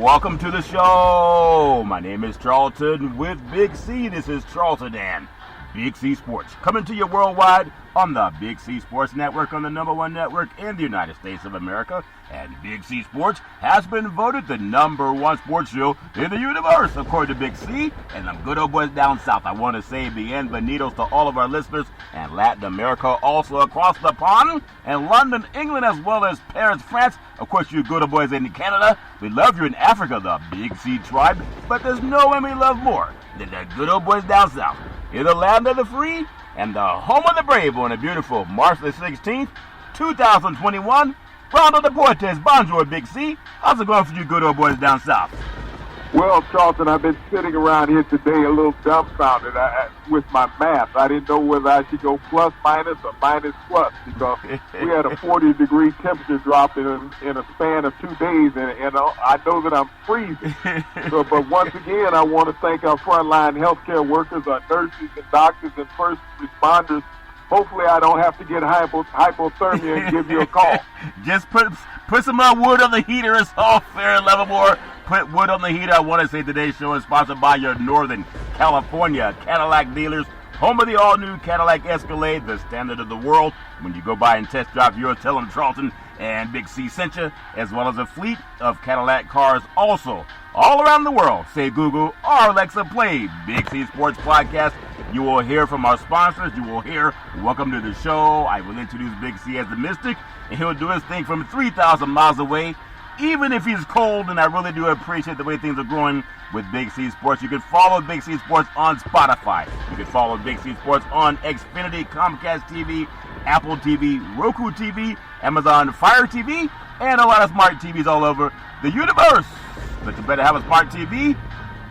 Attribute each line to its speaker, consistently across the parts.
Speaker 1: welcome to the show. My name is Charlton with Big C. This is Charlton and Big C Sports, coming to you worldwide on the Big C Sports Network, on the #1 network in the United States of America. And Big C Sports has been voted the #1 sports show in the universe, according to Big C and them good old boys down south. I want to say bienvenidos to all of our listeners and Latin America, also across the pond, and London, England, as well as Paris, France. Of course, you good old boys in Canada. We love you in Africa, the Big C tribe, but there's no one we love more than the good old boys down south. In the land of the free and the home of the brave on a beautiful March the 16th, 2021. Rondo Deportes, bonjour, Big C. How's it going for you good old boys down south?
Speaker 2: Well, Charlton, I've been sitting around here today a little dumbfounded with my math. I didn't know whether I should go plus minus or minus plus because we had a 40-degree temperature drop in a span of 2 days, and I know that I'm freezing. But once again, I want to thank our frontline healthcare workers, our nurses and doctors and first responders. Hopefully I don't have to get hypothermia and give you a call.
Speaker 1: Just put some wood on the heater. It's all fair and level more. Put wood on the heater. I want to say today's show is sponsored by your Northern California Cadillac dealers, home of the all-new Cadillac Escalade, the standard of the world. When you go by and test drive yours, tell them Charlton and Big C sent you, as well as a fleet of Cadillac cars also all around the world. Say Google or Alexa, play Big C Sports Podcast. You will hear from our sponsors. You will hear welcome to the show. I will introduce Big C as the Mystic, and he'll do his thing from 3,000 miles away, even if he's cold, and I really do appreciate the way things are growing with Big C Sports. You can follow Big C Sports on Spotify. You can follow Big C Sports on Xfinity, Comcast TV, Apple TV, Roku TV, Amazon Fire TV, and a lot of smart TVs all over the universe. But you better have a smart TV,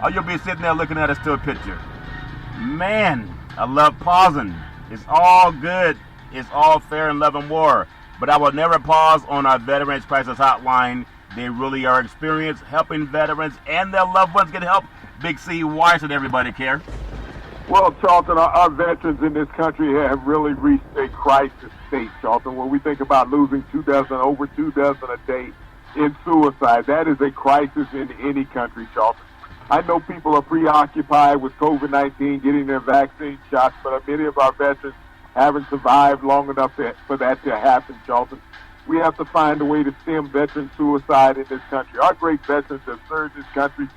Speaker 1: or you'll be sitting there looking at a still picture. Man, I love pausing. It's all good. It's all fair in love and war. But I will never pause on our Veterans Crisis Hotline. They really are experienced helping veterans and their loved ones get help. Big C, why should everybody care?
Speaker 2: Well, Charlton, our veterans in this country have really reached a crisis state, Charlton. When we think about losing over 2 dozen a day in suicide, that is a crisis in any country, Charlton. I know people are preoccupied with COVID-19, getting their vaccine shots, but many of our veterans haven't survived long enough for that to happen, Charlton. We have to find a way to stem veteran suicide in this country. Our great veterans have served this country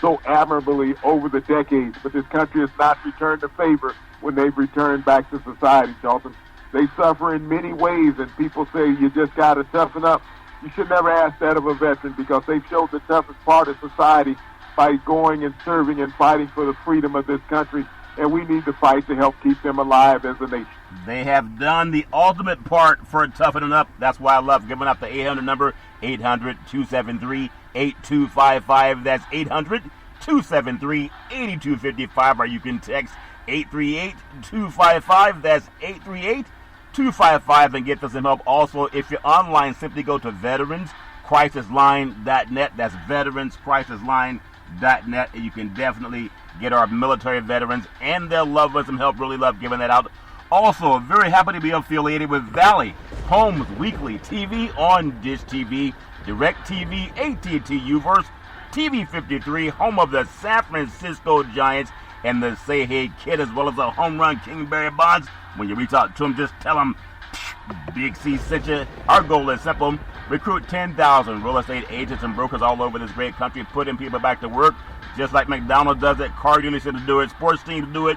Speaker 2: so admirably over the decades, but this country has not returned the favor when they've returned back to society, Charlton. They suffer in many ways, and people say you just got to toughen up. You should never ask that of a veteran because they've showed the toughest part of society by going and serving and fighting for the freedom of this country, and we need to fight to help keep them alive as a nation.
Speaker 1: They have done the ultimate part for toughening up. That's why I love giving up the 800 number, 800-273-8255. That's 800-273-8255, or you can text 838-255. That's 838-255, and get some help. Also, if you're online, simply go to veteranscrisisline.net. That's veteranscrisisline.net, and you can definitely get our military veterans and their loved ones some help. Really love giving that out. Also, very happy to be affiliated with Valley Homes Weekly TV on Dish TV, DirecTV, AT&T Uverse, TV 53, home of the San Francisco Giants and the Say Hey Kid, as well as the home run King Barry Bonds. When you reach out to them, just tell them Big C sent you. Our goal is simple: recruit 10,000 real estate agents and brokers all over this great country, putting people back to work, just like McDonald's does it, car dealerships do it, sports teams do it.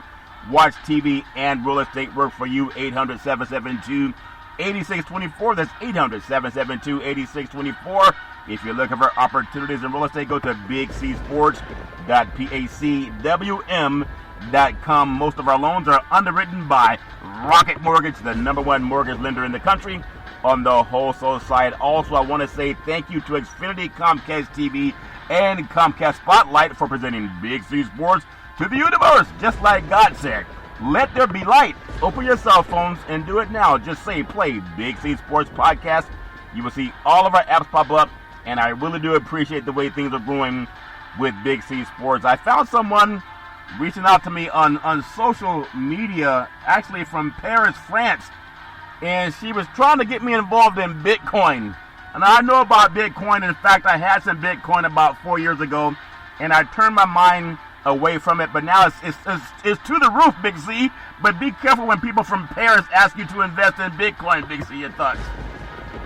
Speaker 1: Watch TV and real estate work for you. 800-772-8624. That's 800-772-8624. If you're looking for opportunities in real estate, go to bigcsports.pacwm.com. Most of our loans are underwritten by Rocket Mortgage, the #1 mortgage lender in the country on the wholesale side. Also, I want to say thank you to Xfinity, Comcast TV, and Comcast Spotlight for presenting Big C Sports to the universe, just like God said. Let there be light. Open your cell phones and do it now. Just say play Big C Sports Podcast. You will see all of our apps pop up, and I really do appreciate the way things are going with Big C Sports. I found someone reaching out to me on social media, actually from Paris, France, and she was trying to get me involved in Bitcoin. And I know about Bitcoin. In fact, I had some Bitcoin about 4 years ago, and I turned my mind away from it. But now it's to the roof, Big C. But be careful when people from Paris ask you to invest in Bitcoin, Big C. Your thoughts?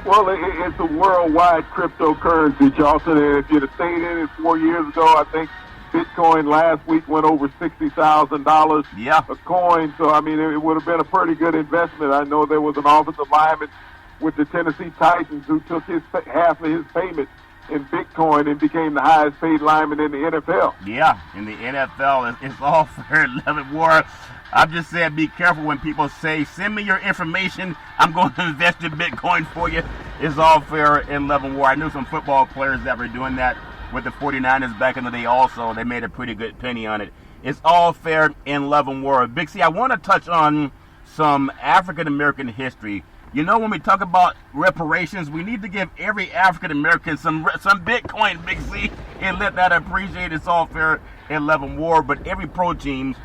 Speaker 2: Well, it's a worldwide cryptocurrency, Charlton. And if you'd have stayed in it 4 years ago, I think Bitcoin last week went over $60,000 a coin. So, I mean, it would have been a pretty good investment. I know there was an offensive lineman with the Tennessee Titans who took half of his payment in Bitcoin and became the highest paid lineman in the NFL.
Speaker 1: Yeah, in the NFL, it's all fair and love and war. I'm just saying, be careful when people say, send me your information, I'm going to invest in Bitcoin for you. It's all fair and love and war. I knew some football players that were doing that with the 49ers back in the day also. They made a pretty good penny on it. It's all fair and love and war. Big C, I want to touch on some African-American history. You know, when we talk about reparations, we need to give every African-American some Bitcoin, Big C, and let that appreciate. It's all fair and love and war. But every pro teams,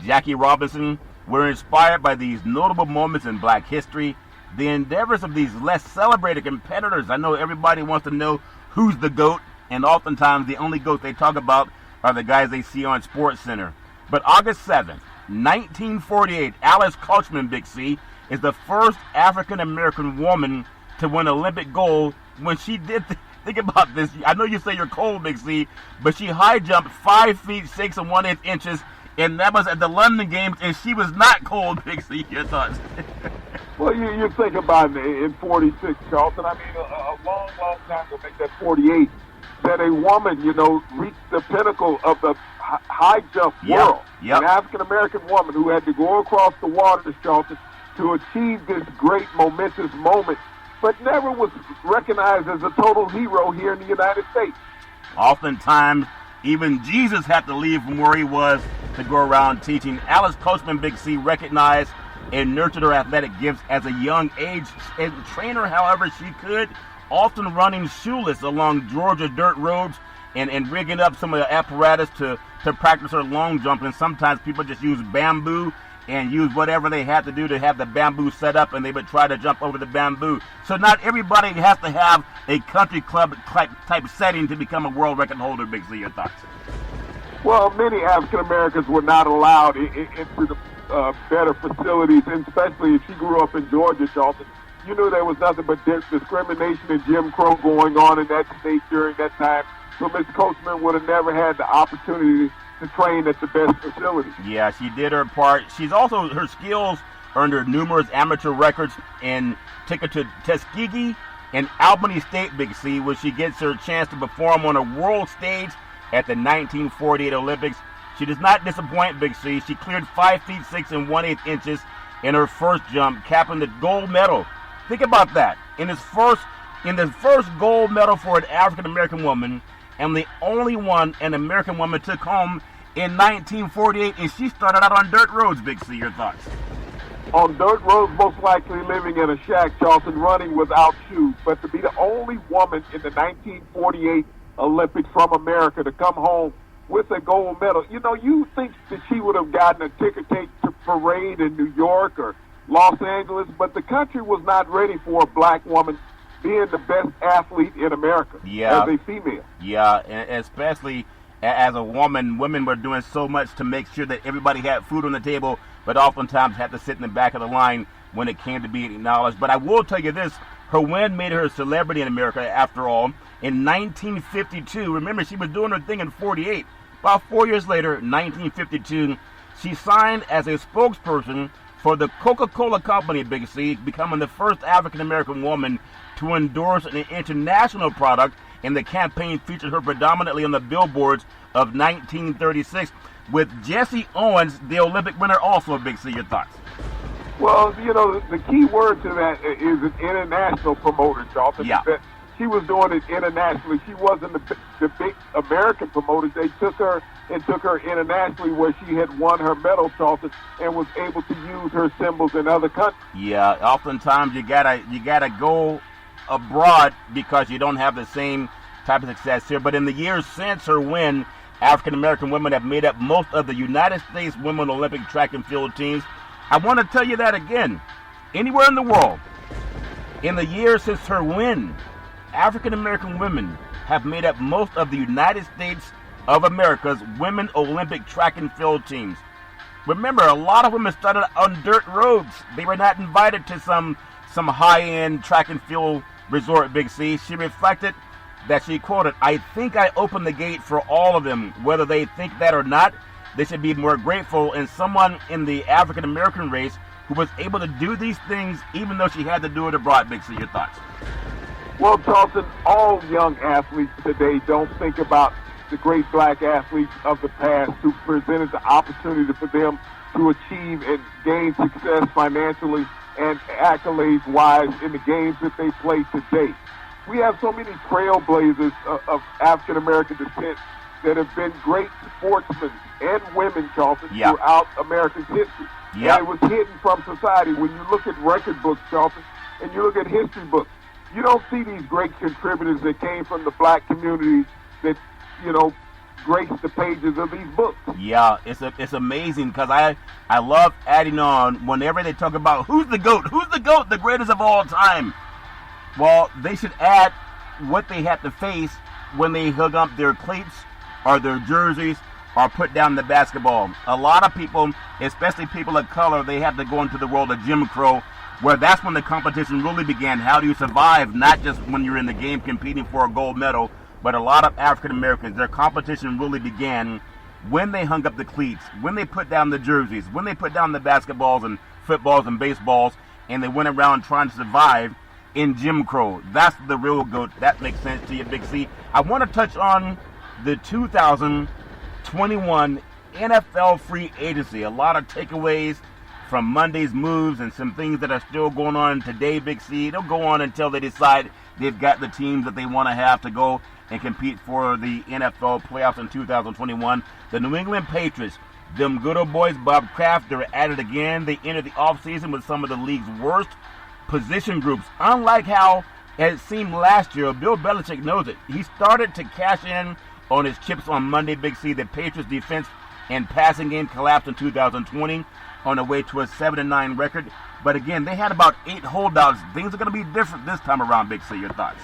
Speaker 1: Jackie Robinson, were inspired by these notable moments in black history, the endeavors of these less celebrated competitors. I know everybody wants to know who's the GOAT, and oftentimes the only GOAT they talk about are the guys they see on SportsCenter. But August 7th, 1948, Alice Coachman, Big C, is the first African-American woman to win Olympic gold when she did, think about this, I know you say you're cold, Big C, but she high jumped 5 feet 6 and 1/8 inches, and that was at the London Games, and she was not cold, Big C. Your thoughts?
Speaker 2: Well, you think about it in 46, Charlton. I mean, a long, long time to make that 48, that a woman, you know, reached the pinnacle of the high jump world. An African-American woman who had to go across the water, Charlton, to achieve this great momentous moment, but never was recognized as a total hero here in the United States.
Speaker 1: Oftentimes, even Jesus had to leave from where he was to go around teaching. Alice Coachman, Big C, recognized and nurtured her athletic gifts as a young age and trained her however she could, often running shoeless along Georgia dirt roads and rigging up some of the apparatus to practice her long jump. And sometimes people just use bamboo and use whatever they had to do to have the bamboo set up, and they would try to jump over the bamboo. So not everybody has to have a country club type setting to become a world record holder, Big Z. Your thoughts?
Speaker 2: Well, many African Americans were not allowed into the better facilities, and especially if she grew up in Georgia, Charlton. You knew there was nothing but discrimination and Jim Crow going on in that state during that time. So Ms. Coachman would have never had the opportunity to train at the best facility.
Speaker 1: Yeah, she did her part. She's also, her skills earned her numerous amateur records and took her to Tuskegee and Albany State, Big C, where she gets her chance to perform on a world stage at the 1948 Olympics. She does not disappoint, Big C. She cleared 5 feet 6 and 1/8 inches in her first jump, capping the gold medal. Think about that. In the first gold medal for an African-American woman, and the only one an American woman took home in 1948, and she started out on dirt roads, Big C. Your thoughts?
Speaker 2: On dirt roads, most likely living in a shack, Charlton, running without shoes. But to be the only woman in the 1948 Olympics from America to come home with a gold medal, you know, you think that she would have gotten a ticker tape to parade in New York or Los Angeles, but the country was not ready for a black woman being the best athlete in America as a female. Yeah,
Speaker 1: and especially as a woman, women were doing so much to make sure that everybody had food on the table, but oftentimes had to sit in the back of the line when it came to being acknowledged. But I will tell you this, her win made her a celebrity in America after all. In 1952, remember she was doing her thing in 48. About 4 years later, 1952, she signed as a spokesperson for the Coca-Cola Company, Big C, becoming the first African-American woman to endorse an international product, and the campaign featured her predominantly on the billboards of 1936, with Jesse Owens, the Olympic winner, also, Big C. Your thoughts?
Speaker 2: Well, you know, the key word to that is an international promoter, Charlton.
Speaker 1: Yeah.
Speaker 2: She was doing it internationally. She wasn't the big American promoters. They took her internationally, where she had won her medal, Charlton, and was able to use her symbols in other countries.
Speaker 1: Yeah, oftentimes you gotta go abroad because you don't have the same type of success here. But in the years since her win, African-American women have made up most of the United States women Olympic track and field teams. I want to tell you that again. Anywhere in the world, in the years since her win, African-American women have made up most of the United States of America's women Olympic track and field teams. Remember, a lot of women started on dirt roads. They were not invited to some high-end track and field resort, Big C. She reflected that she quoted, "I think I opened the gate for all of them. Whether they think that or not, they should be more grateful in someone in the African-American race who was able to do these things even though she had to do it abroad." Big C, your thoughts?
Speaker 2: Well, Charlton, all young athletes today don't think about the great black athletes of the past who presented the opportunity for them to achieve and gain success financially and accolades-wise in the games that they play today. We have so many trailblazers of African-American descent that have been great sportsmen and women, Charlton, throughout America's history.
Speaker 1: Yep.
Speaker 2: And it was hidden from society. When you look at record books, Charlton, and you look at history books, you don't see these great contributors that came from the black community that, grace the pages of these books.
Speaker 1: Yeah, it's amazing because I love adding on whenever they talk about who's the GOAT, the greatest of all time. Well, they should add what they had to face when they hung up their cleats or their jerseys or put down the basketball. A lot of people, especially people of color, they had to go into the world of Jim Crow, where that's when the competition really began. How do you survive, not just when you're in the game competing for a gold medal, but a lot of African Americans, their competition really began when they hung up the cleats, when they put down the jerseys, when they put down the basketballs and footballs and baseballs, and they went around trying to survive in Jim Crow. That's the real GOAT. That makes sense to you, Big C. I want to touch on the 2021 NFL free agency. A lot of takeaways from Monday's moves and some things that are still going on today, Big C. They'll go on until they decide they've got the teams that they want to have to go and compete for the NFL playoffs in 2021. The New England Patriots, them good old boys, Bob Kraft, they're at it again. They entered the offseason with some of the league's worst position groups. Unlike how it seemed last year, Bill Belichick knows it. He started to cash in on his chips on Monday, Big C. The Patriots defense and passing game collapsed in 2020 on the way to a 7-9 record. But again, they had about 8 holdouts. Things are going to be different this time around, Big C. Your thoughts?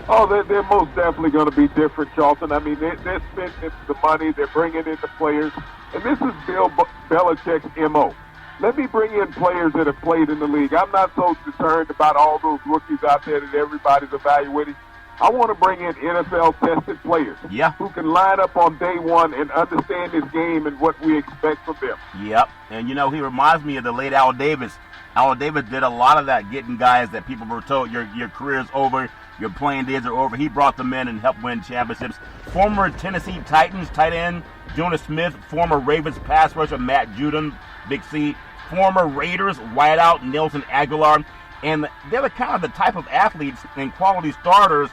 Speaker 2: Oh, they're most definitely going to be different, Charlton. I mean, they're spending the money, they're bringing in the players, and this is Bill Belichick's M.O. Let me bring in players that have played in the league. I'm not so concerned about all those rookies out there that everybody's evaluating. I want to bring in NFL-tested players who can line up on day one and understand this game and what we expect from them.
Speaker 1: Yep, and he reminds me of the late Al Davis. Al Davis did a lot of that, getting guys that people were told your career's over, your playing days are over. He brought them in and helped win championships. Former Tennessee Titans tight end Jonas Smith, former Ravens pass rusher Matt Judon, Big C, former Raiders wideout Nelson Aguilar, and they're the kind of the type of athletes and quality starters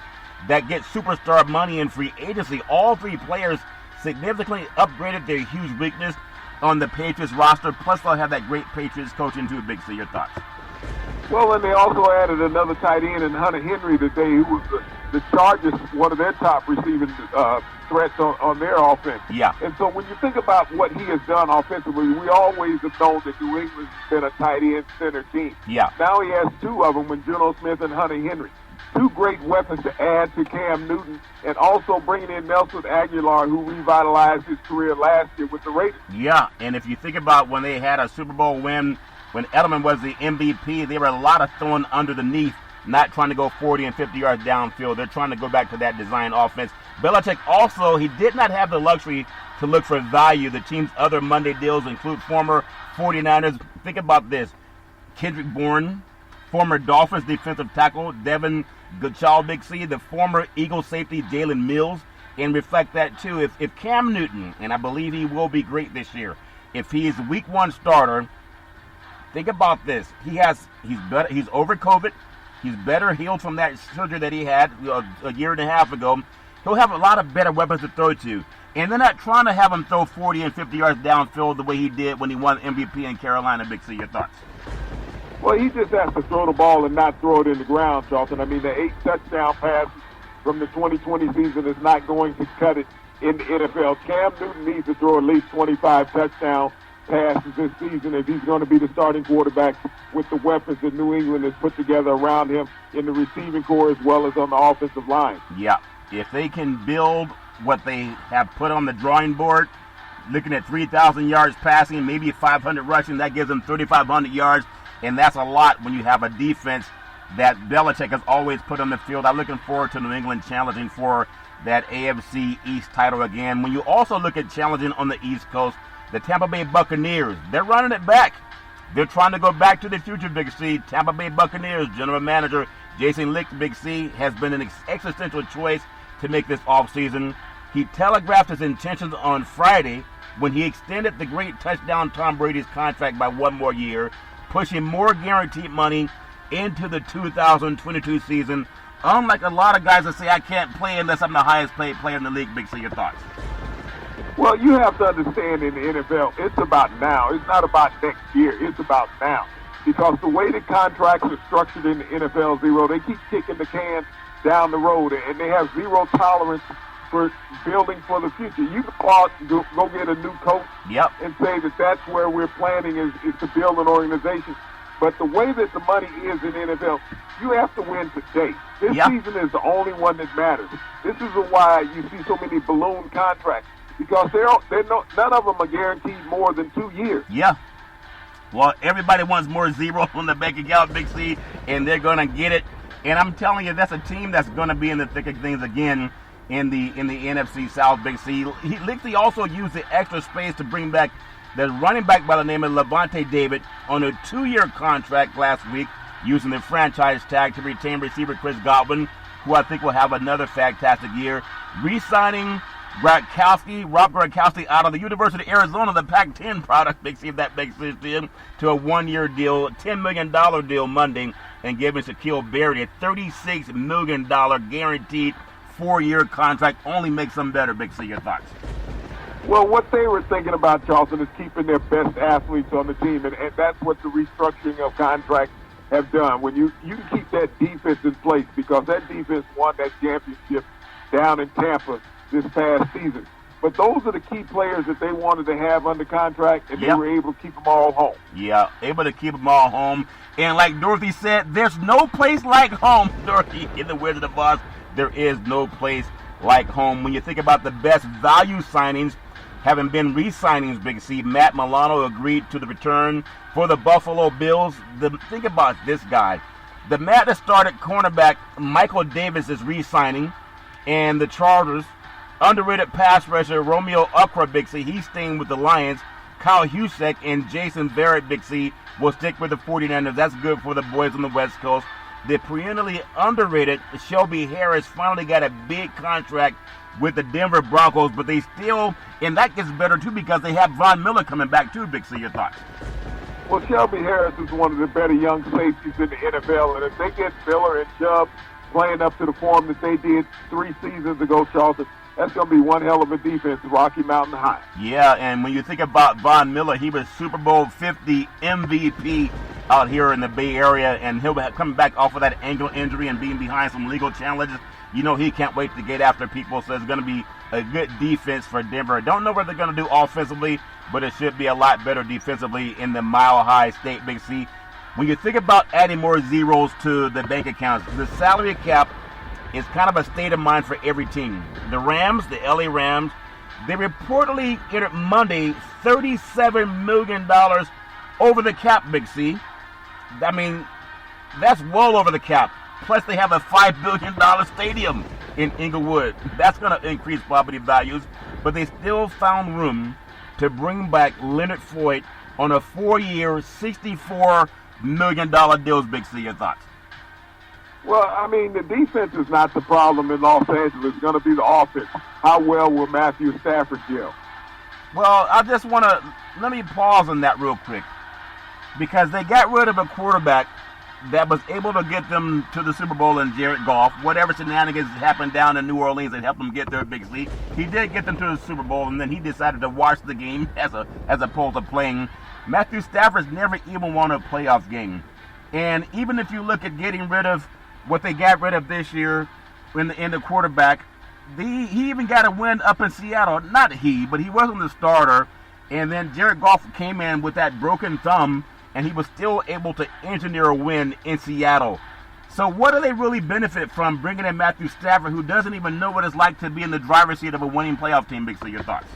Speaker 1: that get superstar money in free agency. All 3 players significantly upgraded their huge weakness on the Patriots roster. Plus, they'll have that great Patriots coaching too, Big C. Your thoughts?
Speaker 2: Well, and they also added another tight end in Hunter Henry today, who was the Chargers, one of their top receiving threats on their offense.
Speaker 1: Yeah.
Speaker 2: And so when you think about what he has done offensively, we always have known that New England's been a tight end center team.
Speaker 1: Yeah.
Speaker 2: Now he has 2 of them with Geno Smith and Hunter Henry. 2 great weapons to add to Cam Newton, and also bringing in Nelson Aguilar, who revitalized his career last year with the Raiders.
Speaker 1: Yeah, and if you think about when they had a Super Bowl win, when Edelman was the MVP, they were a lot of throwing underneath, not trying to go 40 and 50 yards downfield. They're trying to go back to that design offense. Belichick also, he did not have the luxury to look for value. The team's other Monday deals include former 49ers. Think about this. Kendrick Bourne, former Dolphins defensive tackle Devin Goodchild, Big C, the former Eagle safety Jalen Mills, and reflect that too. If Cam Newton, and I believe he will be great this year, if he is week 1 starter, think about this. He's better. He's over COVID. He's better healed from that surgery that he had a year and a half ago. He'll have a lot of better weapons to throw to. And they're not trying to have him throw 40 and 50 yards downfield the way he did when he won MVP in Carolina. Big C, your thoughts?
Speaker 2: Well, he just has to throw the ball and not throw it in the ground, Charlton. I mean, the 8 touchdown passes from the 2020 season is not going to cut it in the NFL. Cam Newton needs to throw at least 25 touchdowns passes this season if he's going to be the starting quarterback with the weapons that New England has put together around him in the receiving core as well as on the offensive line.
Speaker 1: Yeah, if they can build what they have put on the drawing board, looking at 3,000 yards passing, maybe 500 rushing, that gives them 3,500 yards, and that's a lot when you have a defense that Belichick has always put on the field. I'm looking forward to New England challenging for that AFC East title again. When you also look at challenging on the East Coast, the Tampa Bay Buccaneers, they're running it back. They're trying to go back to the future, Big C. Tampa Bay Buccaneers general manager Jason Licht, Big C, has been an existential choice to make this offseason. He telegraphed his intentions on Friday when he extended the great touchdown Tom Brady's contract by one more year, pushing more guaranteed money into the 2022 season. Unlike a lot of guys that say, I can't play unless I'm the highest paid player in the league. Big C, your thoughts?
Speaker 2: Well, you have to understand in the NFL, it's about now. It's not about next year. It's about now. Because the way the contracts are structured in the NFL, Zero, they keep kicking the can down the road, and they have zero tolerance for building for the future. You can go get a new coach and say that that's where we're planning is to build an organization. But the way that the money is in the NFL, you have to win today. This season is the only one that matters. This is why you see so many balloon contracts, because none of them are guaranteed more than 2 years.
Speaker 1: Yeah. Well, everybody wants more zero on the bank account, Big C, and they're going to get it. And I'm telling you, that's a team that's going to be in the thick of things again in the NFC South, Big C. Lichty also used the extra space to bring back the running back by the name of Levante David on a 2-year contract last week, using the franchise tag to retain receiver Chris Godwin, who I think will have another fantastic year. Re-signing Rob Gronkowski out of the University of Arizona, the Pac-10 product, Big C, if that makes sense to him, to a 1-year deal, $10 million deal Monday, and giving Shaquille Barrett a $36 million guaranteed 4-year contract. Only makes them better, Big C. Your thoughts?
Speaker 2: Well, what they were thinking about, Charleston, is keeping their best athletes on the team, and that's what the restructuring of contracts have done. When you can keep that defense in place, because that defense won that championship down in Tampa this past season. But those are the key players that they wanted to have under contract, and they were able to keep them all home.
Speaker 1: Yeah, able to keep them all home. And like Dorothy said, there's no place like home, Dorothy, in the Wizard of Oz. There is no place like home. When you think about the best value signings, having been re-signings, Big C, Matt Milano agreed to the return for the Buffalo Bills. Think about this guy. The Matt that started cornerback Michael Davis is re-signing, and the Chargers, underrated pass rusher Romeo Ukra, Big C, he's staying with the Lions. Kyle Husek and Jason Verrett, Big C, will stick with the 49ers. That's good for the boys on the West Coast. The perennially underrated Shelby Harris finally got a big contract with the Denver Broncos, but they still, and that gets better too because they have Von Miller coming back too, Big C. Your thoughts?
Speaker 2: Well, Shelby Harris is one of the better young safeties in the NFL, and if they get Miller and Chubb playing up to the form that they did 3 seasons ago, Charleston, that's going to be one hell of a defense, Rocky Mountain High.
Speaker 1: Yeah, and when you think about Von Miller, he was Super Bowl 50 MVP out here in the Bay Area, and he'll be coming back off of that ankle injury and being behind some legal challenges. You know he can't wait to get after people, so it's going to be a good defense for Denver. Don't know what they're going to do offensively, but it should be a lot better defensively in the Mile High State, Big C. When you think about adding more zeros to the bank accounts, the salary cap is kind of a state of mind for every team. The Rams, the LA Rams, they reportedly entered Monday $37 million over the cap, Big C. I mean, that's well over the cap. Plus, they have a $5 billion stadium in Inglewood. That's going to increase property values. But they still found room to bring back Leonard Floyd on a 4-year, $64 million deal, Big C. Your thoughts?
Speaker 2: Well, I mean, the defense is not the problem in Los Angeles. It's going to be the offense. How well will Matthew Stafford gel?
Speaker 1: Well, I just want to, let me pause on that real quick. Because they got rid of a quarterback that was able to get them to the Super Bowl in Jared Goff. Whatever shenanigans happened down in New Orleans that helped them get their Big C, he did get them to the Super Bowl, and then he decided to watch the game as opposed to playing. Matthew Stafford's never even won a playoff game. And even if you look at getting rid of what they got rid of this year in the quarterback, he even got a win up in Seattle. Not he, but he wasn't the starter. And then Jared Goff came in with that broken thumb, and he was still able to engineer a win in Seattle. So what do they really benefit from bringing in Matthew Stafford, who doesn't even know what it's like to be in the driver's seat of a winning playoff team? Big C, your thoughts?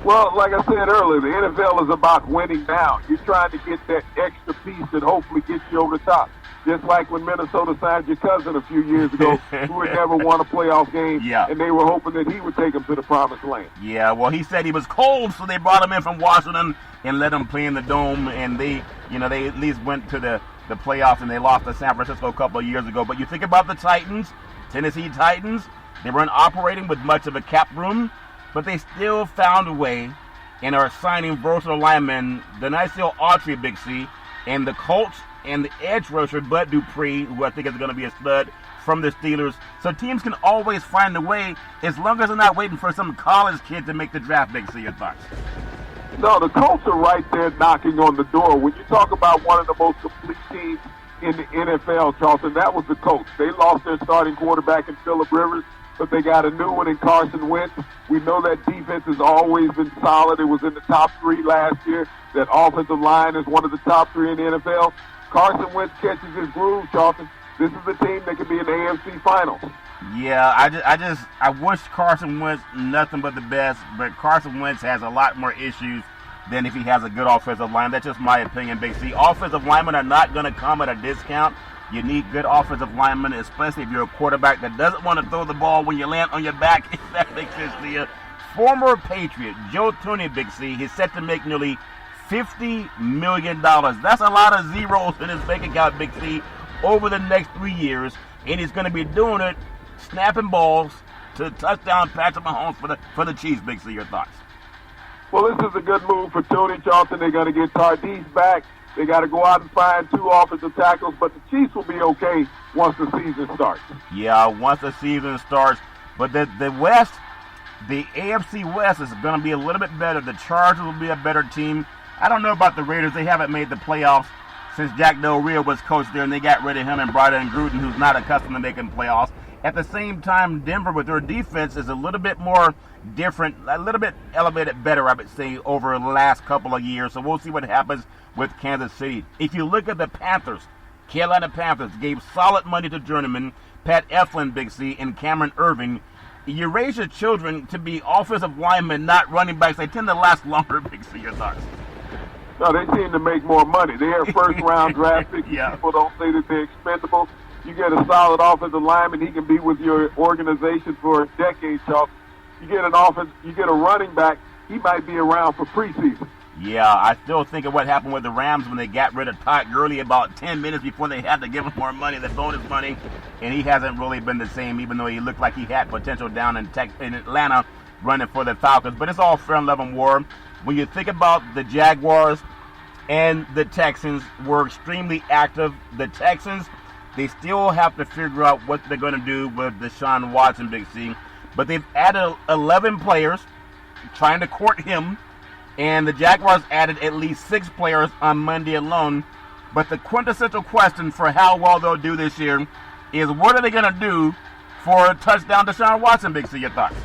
Speaker 2: Well, like I said earlier, the NFL is about winning now. You're trying to get that extra piece that hopefully gets you over the top. Just like when Minnesota signed your cousin a few years ago, who had never won a playoff game, and they were hoping that he would take them to the promised land.
Speaker 1: Yeah, well, he said he was cold, so they brought him in from Washington and let him play in the Dome, and they at least went to the playoffs, and they lost to San Francisco a couple of years ago. But you think about the Titans, Tennessee Titans, they weren't operating with much of a cap room, but they still found a way and are signing versatile linemen, Denicio Autry, Big C, and the Colts, and the edge rusher, Bud Dupree, who I think is going to be a stud from the Steelers. So teams can always find a way as long as they're not waiting for some college kid to make the draft. Big C, your thoughts?
Speaker 2: No, the Colts are right there knocking on the door. When you talk about one of the most complete teams in the NFL, Charlton, that was the Colts. They lost their starting quarterback in Phillip Rivers, but they got a new one in Carson Wentz. We know that defense has always been solid. It was in the top 3 last year. That offensive line is one of the top 3 in the NFL. Carson Wentz catches his groove, Charlton. This is a team that could be in the AFC Finals.
Speaker 1: Yeah, I wish Carson Wentz nothing but the best, but Carson Wentz has a lot more issues than if he has a good offensive line. That's just my opinion, Big C. Offensive linemen are not going to come at a discount. You need good offensive linemen, especially if you're a quarterback that doesn't want to throw the ball when you land on your back, if that makes sense to you. Former Patriot Joe Thuney, Big C, he's set to make nearly $50 million. That's a lot of zeros in his bank account, Big C, over the next 3 years, and he's going to be doing it snapping balls to touchdown Patrick Mahomes for the Chiefs. Big C, your thoughts?
Speaker 2: Well, this is a good move for Tony Charlton. They're going to get Tardis back. They got to go out and find 2 offensive tackles, but the Chiefs will be okay once the season starts.
Speaker 1: Yeah, once the season starts. But the West, the AFC West is going to be a little bit better. The Chargers will be a better team. I don't know about the Raiders. They haven't made the playoffs since Jack Del Rio was coach there, and they got rid of him and brought in Gruden, who's not accustomed to making playoffs. At the same time, Denver, with their defense, is a little bit more different, a little bit elevated better, I would say, over the last couple of years. So we'll see what happens with Kansas City. If you look at the Panthers, Carolina Panthers gave solid money to journeyman Pat Eflin, Big C, and Cameron Irving. You raise your children to be offensive linemen, not running backs. They tend to last longer, Big C. Your thoughts?
Speaker 2: No, they seem to make more money. They are first-round draft picks.
Speaker 1: Yeah.
Speaker 2: People don't say that they're expendable. You get a solid offensive lineman, he can be with your organization for a decade, Charles. You get a running back, he might be around for preseason.
Speaker 1: Yeah, I still think of what happened with the Rams when they got rid of Todd Gurley about 10 minutes before they had to give him more money, the bonus money, and he hasn't really been the same, even though he looked like he had potential down in Atlanta running for the Falcons. But it's all fair and love and war. When you think about the Jaguars and the Texans were extremely active. The Texans, they still have to figure out what they're going to do with Deshaun Watson, Big C. But they've added 11 players trying to court him. And the Jaguars added at least 6 players on Monday alone. But the quintessential question for how well they'll do this year is what are they going to do for a touchdown Deshaun Watson, Big C? Your thoughts?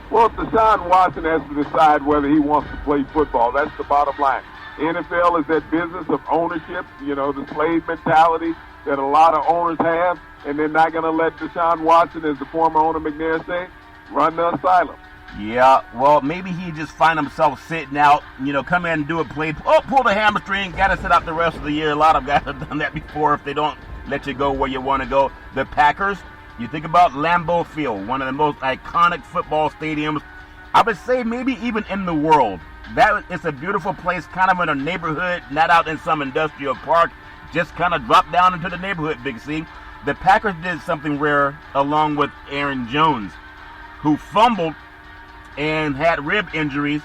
Speaker 2: Well, Deshaun Watson has to decide whether he wants to play football. That's the bottom line. The NFL is that business of ownership, the slave mentality that a lot of owners have, and they're not going to let Deshaun Watson, as the former owner McNair said, run the asylum.
Speaker 1: Yeah, well, maybe he just find himself sitting out, come in and do a play. Pull the hamstring, got to sit out the rest of the year. A lot of guys have done that before if they don't let you go where you want to go. The Packers, you think about Lambeau Field, one of the most iconic football stadiums, I would say maybe even in the world. That is a beautiful place, kind of in a neighborhood, not out in some industrial park, just kind of drop down into the neighborhood, Big C. The Packers did something rare along with Aaron Jones, who fumbled and had rib injuries,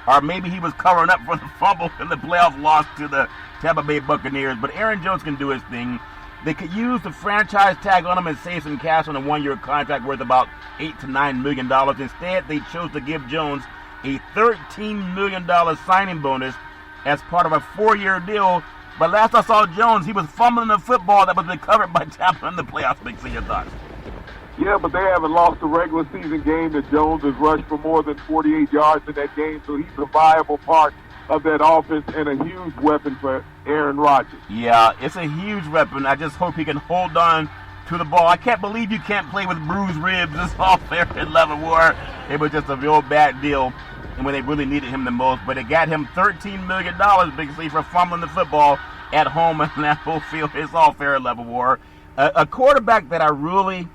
Speaker 1: or maybe he was covering up for the fumble in the playoff loss to the Tampa Bay Buccaneers. But Aaron Jones can do his thing. They could use the franchise tag on him and save some cash on a one-year contract worth about $8 to $9 million. Instead, they chose to give Jones a $13 million signing bonus as part of a 4-year deal. But last I saw Jones, he was fumbling the football that was recovered by Tampa in the playoffs. Big C, your thoughts?
Speaker 2: Yeah, but they haven't lost a regular season game that Jones has rushed for more than 48 yards in that game, so he's a viable part of that offense and a huge weapon for Aaron Rodgers.
Speaker 1: Yeah, it's a huge weapon. I just hope he can hold on to the ball. I can't believe you can't play with bruised ribs. This all fair in Leavenworth. It was just a real bad deal, and when they really needed him the most. But it got him $13 million, Big C, for fumbling the football at home at Lambeau Field. It's all fair in Leavenworth. A quarterback that I really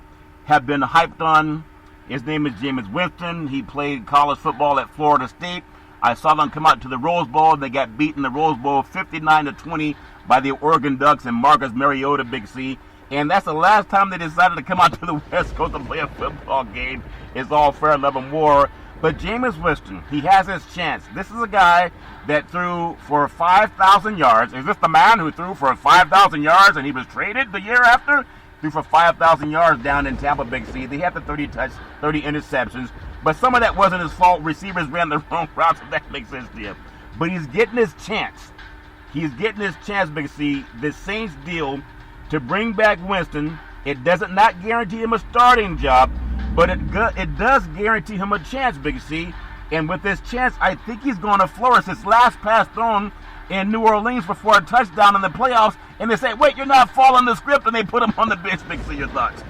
Speaker 1: have been hyped on, his name is Jameis Winston. He played college football at Florida State. I saw them come out to the Rose Bowl. They got beaten in the Rose Bowl 59-20 by the Oregon Ducks and Marcus Mariota, Big C. And that's the last time they decided to come out to the West Coast to play a football game. It's all fair in Leavenworth. But Jameis Winston, he has his chance. This is a guy that threw for 5,000 yards. Is this the man who threw for 5,000 yards and he was traded the year after? Threw for 5,000 yards down in Tampa, Big C. They had the 30 interceptions. But some of that wasn't his fault. Receivers ran the wrong routes, if that makes sense to him. But he's getting his chance. He's getting his chance, Big C. The Saints deal to bring back Winston, it doesn't not guarantee him a starting job, but it does guarantee him a chance, Big C. And with this chance, I think he's going to flourish. His last pass thrown in New Orleans before a touchdown in the playoffs, and they say, wait, you're not following the script, and they put him on the bench. Big C, your thoughts?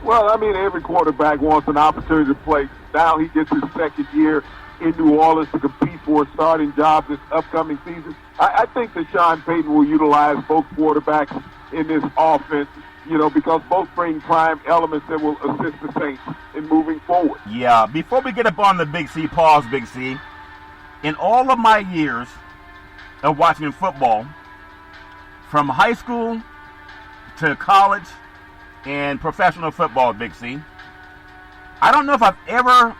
Speaker 2: Well, I mean, every quarterback wants an opportunity to play. Now he gets his second year in New Orleans to compete for a starting job this upcoming season. I think that Sean Payton will utilize both quarterbacks in this offense, because both bring prime elements that will assist the Saints in moving forward.
Speaker 1: Yeah, before we get up on the Big C, pause, Big C. In all of my years of watching football, from high school to college and professional football, Big C, I don't know if I've ever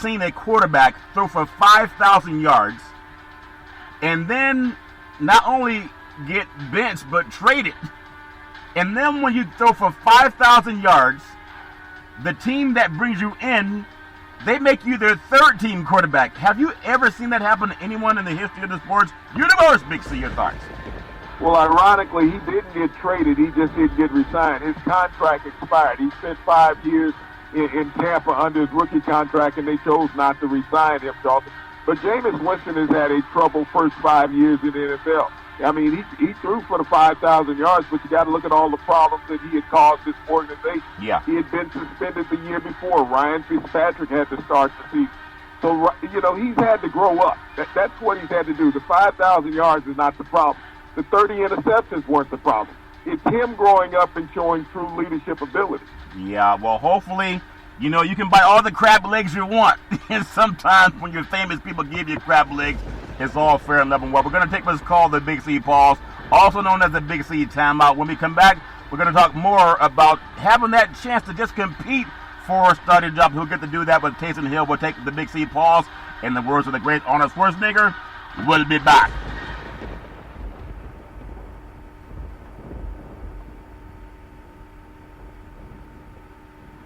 Speaker 1: seen a quarterback throw for 5,000 yards and then not only get benched but traded. And then when you throw for 5,000 yards, the team that brings you in, they make you their third team quarterback. Have you ever seen that happen to anyone in the history of the sports universe, Big C? Your thoughts?
Speaker 2: Well, ironically, he didn't get traded. He just didn't get re-signed. His contract expired. He spent 5 years in Tampa under his rookie contract, and they chose not to re-sign him, Charlton. But Jameis Winston has had a troubled first 5 years in the NFL. I mean, he threw for the 5,000 yards, but you got to look at all the problems that he had caused this organization.
Speaker 1: Yeah.
Speaker 2: He had been suspended the year before. Ryan Fitzpatrick had to start the season. So, he's had to grow up. That's what he's had to do. The 5,000 yards is not the problem. The 30 interceptions weren't the problem. It's him growing up and showing true leadership ability.
Speaker 1: Yeah, well, hopefully, you can buy all the crab legs you want. And sometimes when you're famous, people give you crab legs. It's all fair and level. We're going to take what's called the Big C pause, also known as the Big C timeout. When we come back, we're going to talk more about having that chance to just compete for a starting job. Who'll get to do that with Taysom Hill? We'll take the Big C pause. In the words of the great Arnold Schwarzenegger, we'll be back.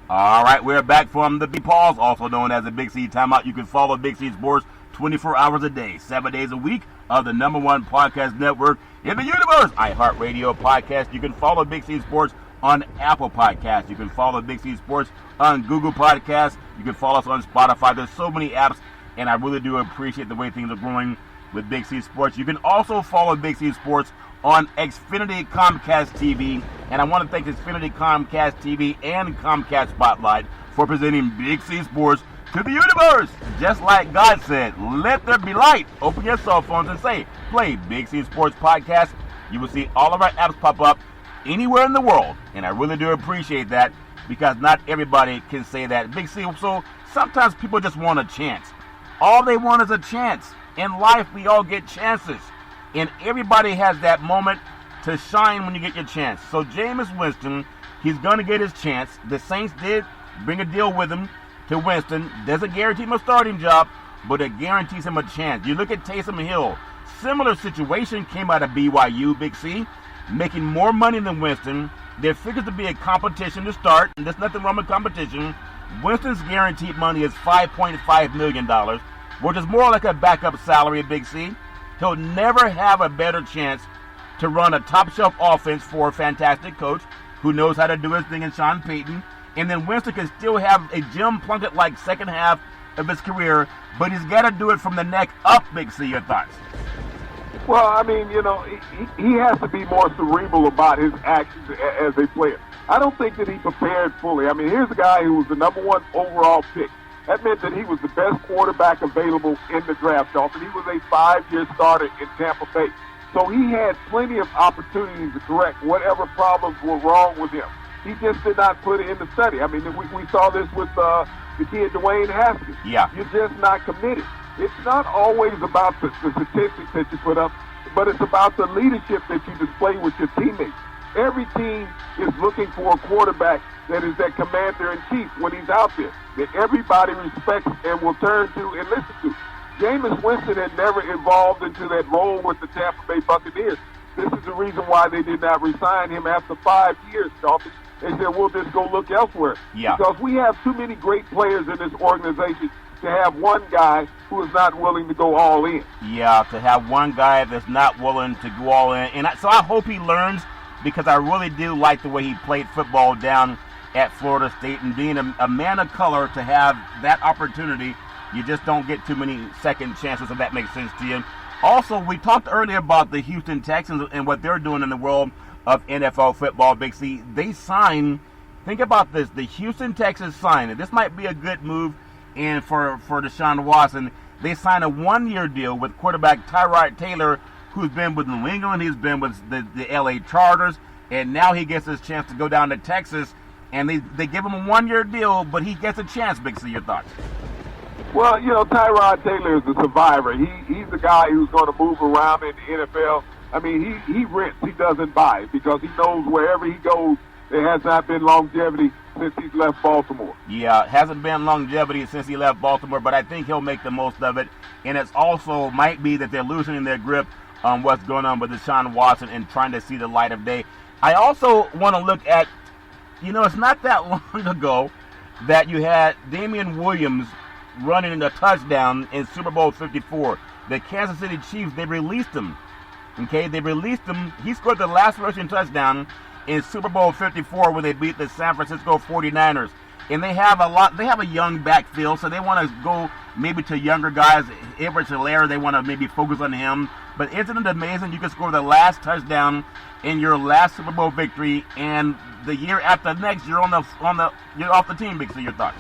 Speaker 1: All right, we're back from the Big Pause, also known as the Big C Timeout. You can follow Big C Sports 24 hours a day, 7 days a week, of the #1 podcast network in the universe, iHeartRadio Podcast. You can follow Big C Sports on Apple Podcasts. You can follow Big C Sports on Google Podcasts. You can follow us on Spotify. There's so many apps, and I really do appreciate the way things are growing with Big C Sports. You can also follow Big C Sports on Xfinity Comcast TV, and I want to thank Xfinity Comcast TV and Comcast Spotlight for presenting Big C Sports to the universe. Just like God said, let there be light. Open your cell phones and say, play Big C Sports Podcast. You will see all of our apps pop up anywhere in the world, and I really do appreciate that, because not everybody can say that. Big C, so sometimes people just want a chance. All they want is a chance. In life, we all get chances. And everybody has that moment to shine when you get your chance. So Jameis Winston, he's going to get his chance. The Saints did bring a deal with him to Winston. Doesn't guarantee him a starting job, but it guarantees him a chance. You look at Taysom Hill. Similar situation, came out of BYU, Big C, making more money than Winston. There figures to be a competition to start, and there's nothing wrong with competition. Winston's guaranteed money is $5.5 million, which is more like a backup salary, Big C. He'll never have a better chance to run a top-shelf offense for a fantastic coach. who knows how to do his thing in Sean Payton. And then Winston can still have a Jim Plunkett-like second half of his career, but he's got to do it from the neck up, Big C. Your thoughts?
Speaker 2: Well, I mean, he has to be more cerebral about his actions as a player. I don't think that he prepared fully. I mean, here's a guy who was the number 1 overall pick. That meant that he was the best quarterback available in the draft, Dalton. He was a 5-year starter in Tampa Bay. So he had plenty of opportunities to correct whatever problems were wrong with him. He just did not put it in the study. I mean, we saw this with the kid Dwayne Haskins.
Speaker 1: Yeah.
Speaker 2: You're just not committed. It's not always about the statistics that you put up, but it's about the leadership that you display with your teammates. Every team is looking for a quarterback that is that commander-in-chief when he's out there, that everybody respects and will turn to and listen to. Jameis Winston had never evolved into that role with the Tampa Bay Buccaneers. This is the reason why they did not re-sign him after 5 years, Dolphins. They said, we'll just go look elsewhere.
Speaker 1: Yeah.
Speaker 2: Because we have too many great players in this organization to have one guy who is not willing to go all in.
Speaker 1: Yeah, to have one guy that's not willing to go all in. And so I hope he learns, because I really do like the way he played football down at Florida State, and being a man of color, to have that opportunity, you just don't get too many second chances, if that makes sense to you. Also, we talked earlier about the Houston Texans and what they're doing in the world of NFL football, Big C. They signed, think about this, the Houston Texans signed, and this might be a good move and for Deshaun Watson. They signed a 1-year deal with quarterback Tyrod Taylor, who's been with New England, he's been with the LA Chargers, and now he gets his chance to go down to Texas, and they give him a 1-year deal, but he gets a chance, Big C. Your thoughts?
Speaker 2: Well, Tyrod Taylor is a survivor. He's the guy who's going to move around in the NFL. I mean, he rents, he doesn't buy, because he knows wherever he goes, there has not been longevity since he's left Baltimore.
Speaker 1: Yeah, it hasn't been longevity since he left Baltimore, but I think he'll make the most of it. And it's also might be that they're loosening their grip on what's going on with Deshaun Watson and trying to see the light of day. I also want to look at, it's not that long ago that you had Damian Williams running a touchdown in Super Bowl 54. The Kansas City Chiefs, they released him. Okay, they released him. He scored the last rushing touchdown in Super Bowl 54 when they beat the San Francisco 49ers. And they have a young backfield, so they want to go maybe to younger guys. Edwards-Helaire, they want to maybe focus on him. But isn't it amazing you can score the last touchdown in your last Super Bowl victory, and the year after next you're you're off the team? Big C, your thoughts?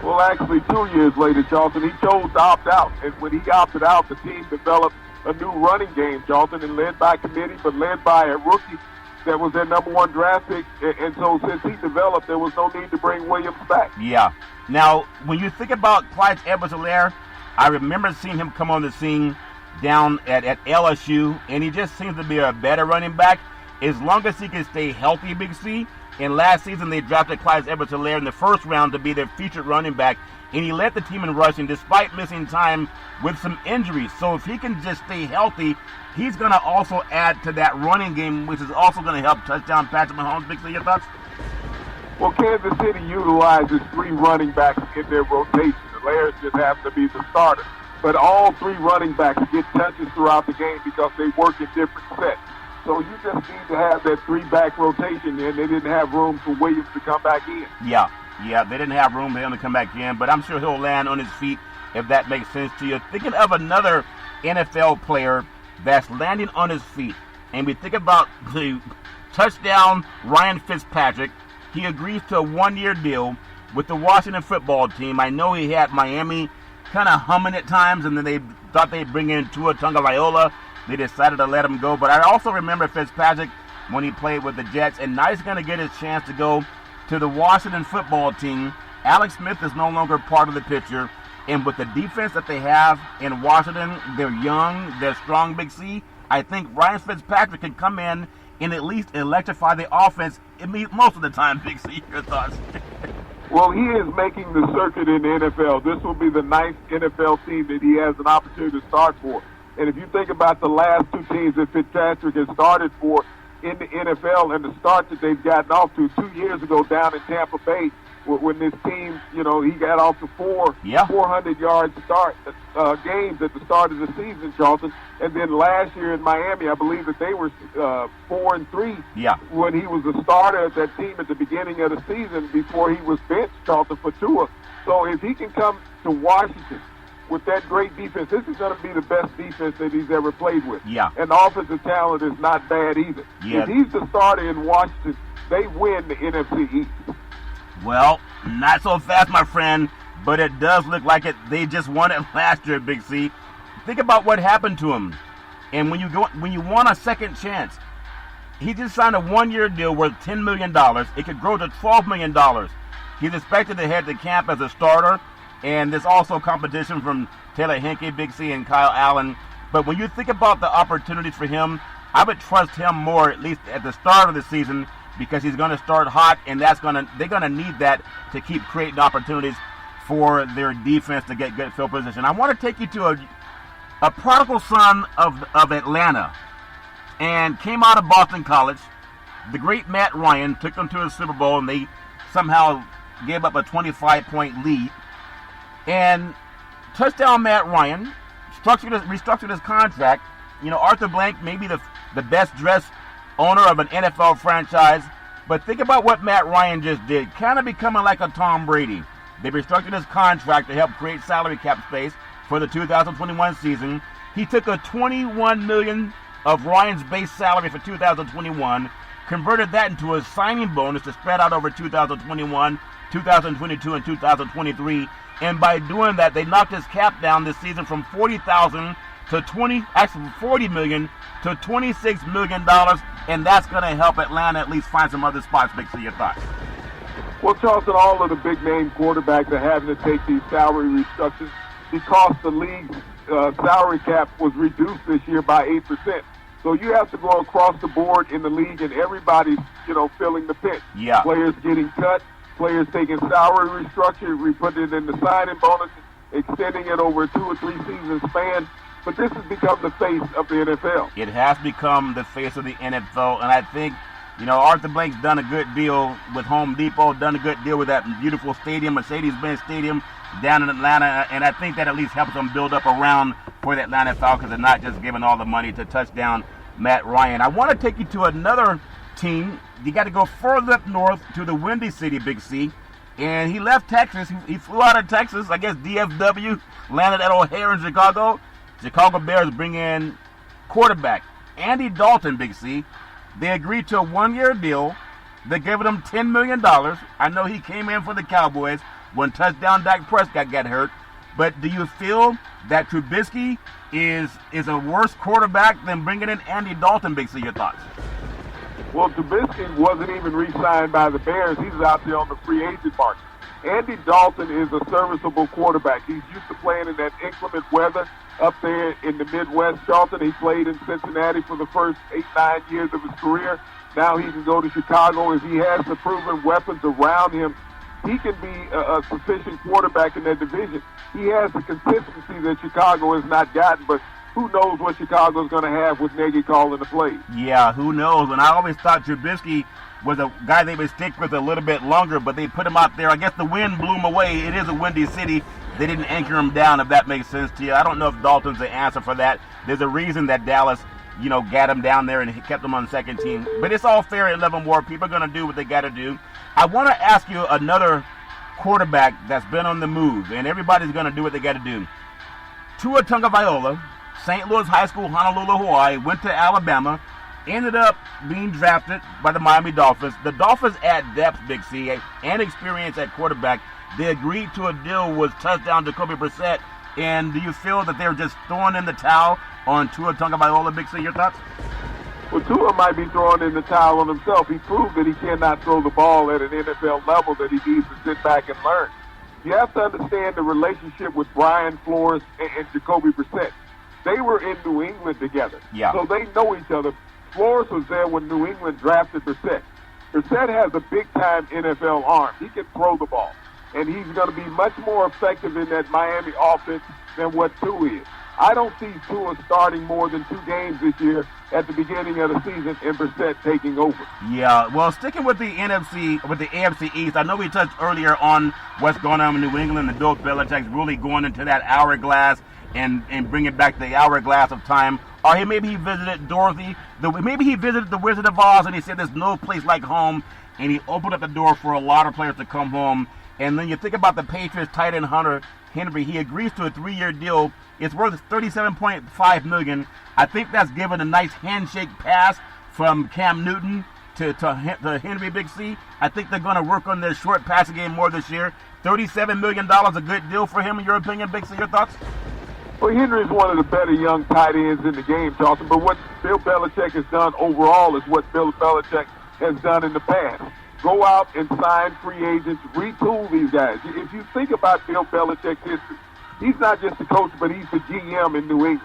Speaker 2: Well, actually, 2 years later, Charlton, he chose to opt out. And when he opted out, the team developed a new running game, Charlton, and led by committee, but led by a rookie that was their number 1 draft pick. And so since he developed, there was no need to bring Williams back.
Speaker 1: Yeah. Now, when you think about Clyde Edwards-Helaire, I remember seeing him come on the scene down at LSU, and he just seems to be a better running back as long as he can stay healthy, Big C. And last season, they drafted Clyde Edwards-Helaire in the first round to be their featured running back, and he led the team in rushing despite missing time with some injuries. So if he can just stay healthy, he's going to also add to that running game, which is also going to help touchdown Patrick Mahomes. Big C, your thoughts?
Speaker 2: Well, Kansas City utilizes 3 running backs in their rotation. Helaire just happens to be the starter. But all 3 running backs get touches throughout the game because they work in different sets. So you just need to have that 3-back rotation, and they didn't have room for Williams to come back in.
Speaker 1: Yeah, they didn't have room for him to come back in, but I'm sure he'll land on his feet, if that makes sense to you. Thinking of another NFL player that's landing on his feet, and we think about the touchdown Ryan Fitzpatrick. He agrees to a 1-year deal with the Washington football team. I know he had Miami kind of humming at times, and then they thought they'd bring in Tua Tagovailoa. They decided to let him go. But I also remember Fitzpatrick when he played with the Jets, and now he's going to get his chance to go to the Washington football team. Alex Smith is no longer part of the picture, and with the defense that they have in Washington, they're young, they're strong, Big C. I think Ryan Fitzpatrick can come in and at least electrify the offense most of the time. Big C, your thoughts?
Speaker 2: Well, he is making the circuit in the NFL. This will be the 9th NFL team that he has an opportunity to start for. And if you think about the last 2 teams that Fitzpatrick has started for in the NFL and the start that they've gotten off to 2 years ago down in Tampa Bay, when this team, he got off to 400-yard start games at the start of the season, Charlton. And then last year in Miami, I believe that they were 4-3 when he was a starter at that team at the beginning of the season before he was benched, Charlton, for Tua. So if he can come to Washington with that great defense, this is going to be the best defense that he's ever played with.
Speaker 1: Yeah.
Speaker 2: And the offensive talent is not bad either.
Speaker 1: Yeah.
Speaker 2: If he's the starter in Washington, they win the NFC East.
Speaker 1: Well, not so fast, my friend, but it does look like it. They just won it last year, Big C. Think about what happened to him. And when you want a second chance, he just signed a one-year deal worth $10 million. It could grow to $12 million. He's expected to head to camp as a starter, and there's also competition from Taylor Henke, Big C, and Kyle Allen. But when you think about the opportunities for him, I would trust him more, at least at the start of the season, because he's going to start hot, and they're going to need that to keep creating opportunities for their defense to get good field position. I want to take you to a prodigal son of Atlanta, and came out of Boston College. The great Matt Ryan took them to a Super Bowl, and they somehow gave up a 25-point lead. And touchdown Matt Ryan restructured his contract. Arthur Blank may be the best-dressed owner of an NFL franchise, but think about what Matt Ryan just did, kind of becoming like a Tom Brady. They restructured his contract to help create salary cap space for the 2021 season. He took a $21 million of Ryan's base salary for 2021, converted that into a signing bonus to spread out over 2021, 2022, and 2023. And by doing that, they knocked his cap down this season from $40 million to $26 million, and that's going to help Atlanta at least find some other spots. Big C, your thoughts?
Speaker 2: Well, Charleston, all of the big-name quarterbacks are having to take these salary restructures because the league's salary cap was reduced this year by 8%. So you have to go across the board in the league, and everybody's, feeling the pinch.
Speaker 1: Yeah.
Speaker 2: Players getting cut, players taking salary restructure, putting it in the signing bonuses, extending it over a 2 or 3 season span. But this has become the face of the NFL.
Speaker 1: It has become the face of the NFL, and I think, Arthur Blank's done a good deal with Home Depot, done a good deal with that beautiful stadium, Mercedes-Benz Stadium down in Atlanta, and I think that at least helps them build up around for the Atlanta Falcons and not just giving all the money to touchdown Matt Ryan. I want to take you to another team. You got to go further up north to the Windy City, Big C. And he left Texas. He flew out of Texas, I guess DFW, landed at O'Hare in Chicago. Chicago Bears bring in quarterback Andy Dalton, Big C. They agreed to a one-year deal. They gave him $10 million. I know he came in for the Cowboys when touchdown Dak Prescott got hurt. But do you feel that Trubisky is a worse quarterback than bringing in Andy Dalton, Big C? Your thoughts?
Speaker 2: Well, Trubisky wasn't even re-signed by the Bears. He's out there on the free agent market. Andy Dalton is a serviceable quarterback. He's used to playing in that inclement weather up there in the Midwest. Charlton, he played in Cincinnati for the first 8-9 years of his career. Now he can go to Chicago. If he has the proven weapons around him, he can be a sufficient quarterback in that division. He has the consistency that Chicago has not gotten, but who knows what Chicago's going to have with Nagy calling the plays.
Speaker 1: Yeah, who knows? And I always thought Trubisky was a guy they would stick with a little bit longer, but they put him out there. I guess the wind blew him away. It is a windy city. They didn't anchor him down, if that makes sense to you. I don't know if Dalton's the answer for that. There's a reason that Dallas, got him down there and kept him on the second team. But it's all fair at Leavenworth. People are going to do what they got to do. I want to ask you another quarterback that's been on the move, and everybody's going to do what they got to do. Tua Tagovailoa, St. Louis High School, Honolulu, Hawaii, went to Alabama, ended up being drafted by the Miami Dolphins. The Dolphins add depth, Big C, and experience at quarterback. They agreed to a deal with touchdown Jacoby Brissett. And do you feel that they're just throwing in the towel on Tua Tagovailoa, Big C? Your thoughts?
Speaker 2: Well, Tua might be throwing in the towel on himself. He proved that he cannot throw the ball at an NFL level, that he needs to sit back and learn. You have to understand the relationship with Brian Flores and Jacoby Brissett. They were in New England together, so they know each other. Flores was there when New England drafted Brissett. Brissett has a big-time NFL arm. He can throw the ball, and he's going to be much more effective in that Miami offense than what Tua is. I don't see Tua starting more than 2 games this year at the beginning of the season and Brissett taking over.
Speaker 1: Yeah, well, sticking with the AFC East, I know we touched earlier on what's going on in New England and Bill Belichick's really going into that hourglass and bringing back the hourglass of time. Or maybe he visited Dorothy. Maybe he visited the Wizard of Oz and he said there's no place like home, and he opened up the door for a lot of players to come home. And then you think about the Patriots tight end Hunter Henry. He agrees to a 3-year deal. It's worth $37.5 million. I think that's given a nice handshake pass from Cam Newton to Henry Big C. I think they're going to work on their short passing game more this year. $37 million, a good deal for him, in your opinion, Big C. Your thoughts?
Speaker 2: Well, Henry is one of the better young tight ends in the game, Charlton. But what Bill Belichick has done overall is what Bill Belichick has done in the past. Go out and sign free agents, retool these guys. If you think about Bill Belichick's history, he's not just a coach, but he's the GM in New England.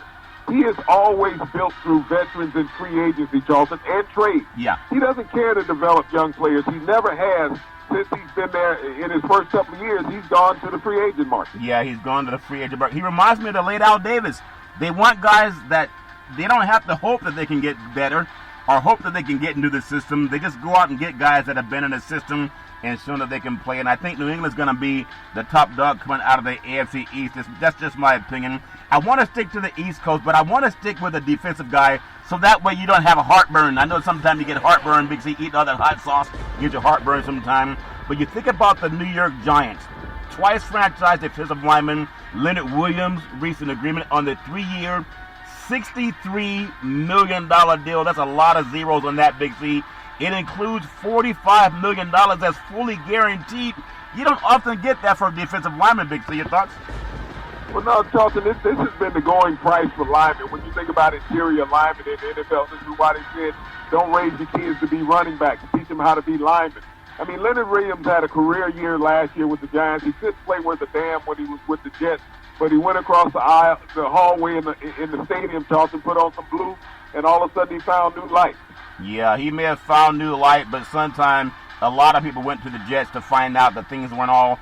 Speaker 2: He has always built through veterans and free agency, Charlton, and trade.
Speaker 1: Yeah.
Speaker 2: He doesn't care to develop young players. He never has. Since he's been there in his first couple of years, he's gone to the free agent market.
Speaker 1: Yeah, he's gone to the free agent market. He reminds me of the late Al Davis. They want guys that they don't have to hope that they can get better or hope that they can get into the system. They just go out and get guys that have been in the system and shown that they can play. And I think New England's going to be the top dog coming out of the AFC East. That's just my opinion. I want to stick to the East Coast, but I want to stick with a defensive guy so that way you don't have a heartburn. I know sometimes you get heartburn because you eat all that hot sauce, you get your heartburn sometimes. But you think about the New York Giants. Twice franchised defensive lineman Leonard Williams reached an agreement on the 3-year, $63 million deal. That's a lot of zeros on that, Big C. It includes $45 million that's fully guaranteed. You don't often get that for a defensive lineman, Big C. Your thoughts?
Speaker 2: Well, no, Charlton, this has been the going price for linemen. When you think about interior linemen in the NFL, this is why they said don't raise your kids to be running backs. Teach them how to be linemen. I mean, Leonard Williams had a career year last year with the Giants. He couldn't play worth a damn when he was with the Jets, but he went across the aisle, the hallway in the stadium, Charlton, put on some blue, and all of a sudden he found new light.
Speaker 1: Yeah, he may have found new light, but sometimes a lot of people went to the Jets to find out that things wasn't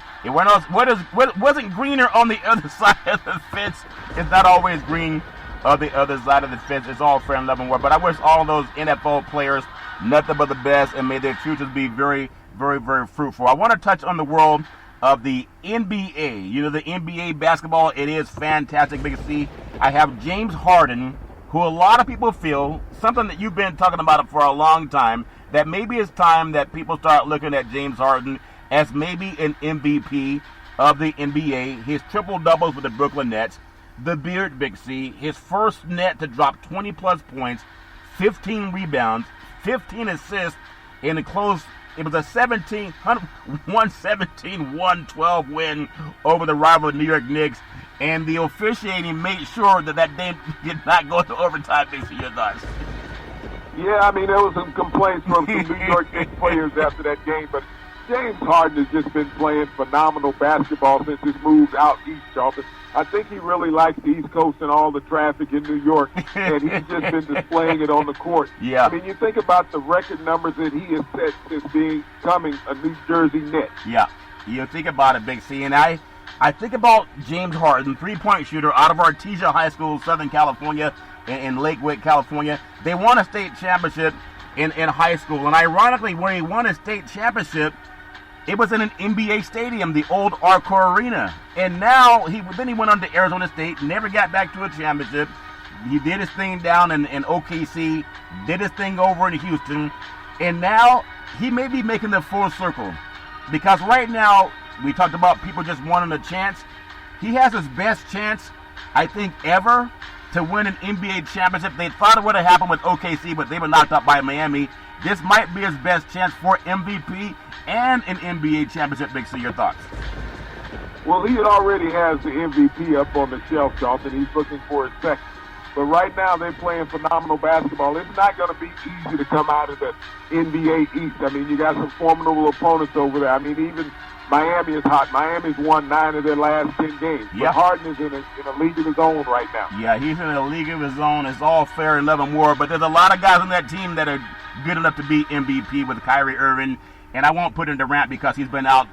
Speaker 1: greener on the other side of the fence. It's not always green on the other side of the fence. It's all fair and love and war. But I wish all those NFL players nothing but the best, and may their futures be very, very, very fruitful. I want to touch on the world of the NBA. You know, the NBA basketball, it is fantastic. Because see, I have James Harden, who a lot of people feel, something that you've been talking about for a long time, that maybe it's time that people start looking at James Harden as maybe an MVP of the NBA. His triple-doubles with the Brooklyn Nets, the beard, Big C, his first net to drop 20-plus points, 15 rebounds, 15 assists in a close. It was a 117-112 win over the rival New York Knicks, and the officiating made sure that game did not go to overtime. Big C, your thoughts?
Speaker 2: Yeah, I mean, there was some complaints from some New York Knicks players after that game, but James Harden has just been playing phenomenal basketball since his move out east, Charlton. I think he really likes the East Coast and all the traffic in New York, and he's just been displaying it on the court.
Speaker 1: Yeah.
Speaker 2: I mean, you think about the record numbers that he has set since becoming a New Jersey Net.
Speaker 1: Yeah, you think about it, Big C, and I think about James Harden, three-point shooter out of Artesia High School, Southern California, in Lakewood, California. They won a state championship in high school, and ironically, where he won a state championship, it was in an NBA stadium, the old Arcor Arena. And now, he went on to Arizona State, never got back to a championship. He did his thing down in OKC, did his thing over in Houston, and now he may be making the full circle. Because right now, we talked about people just wanting a chance. He has his best chance, I think, ever to win an NBA championship. They thought it would have happened with OKC, but they were knocked out by Miami. This might be his best chance for MVP and an NBA championship. Big C, your thoughts?
Speaker 2: Well, he already has the MVP up on the shelf, Charlton. He's looking for his second. But right now, they're playing phenomenal basketball. It's not going to be easy to come out of the NBA East. I mean, you got some formidable opponents over there. I mean, even Miami is hot. Miami's won 9 of their last 10 games.
Speaker 1: Yep.
Speaker 2: But Harden is in a league of his own right now.
Speaker 1: Yeah, he's in a league of his own. It's all fair and love and war. But there's a lot of guys on that team that are good enough to be MVP with Kyrie Irving. And I won't put him to rant because he's been out,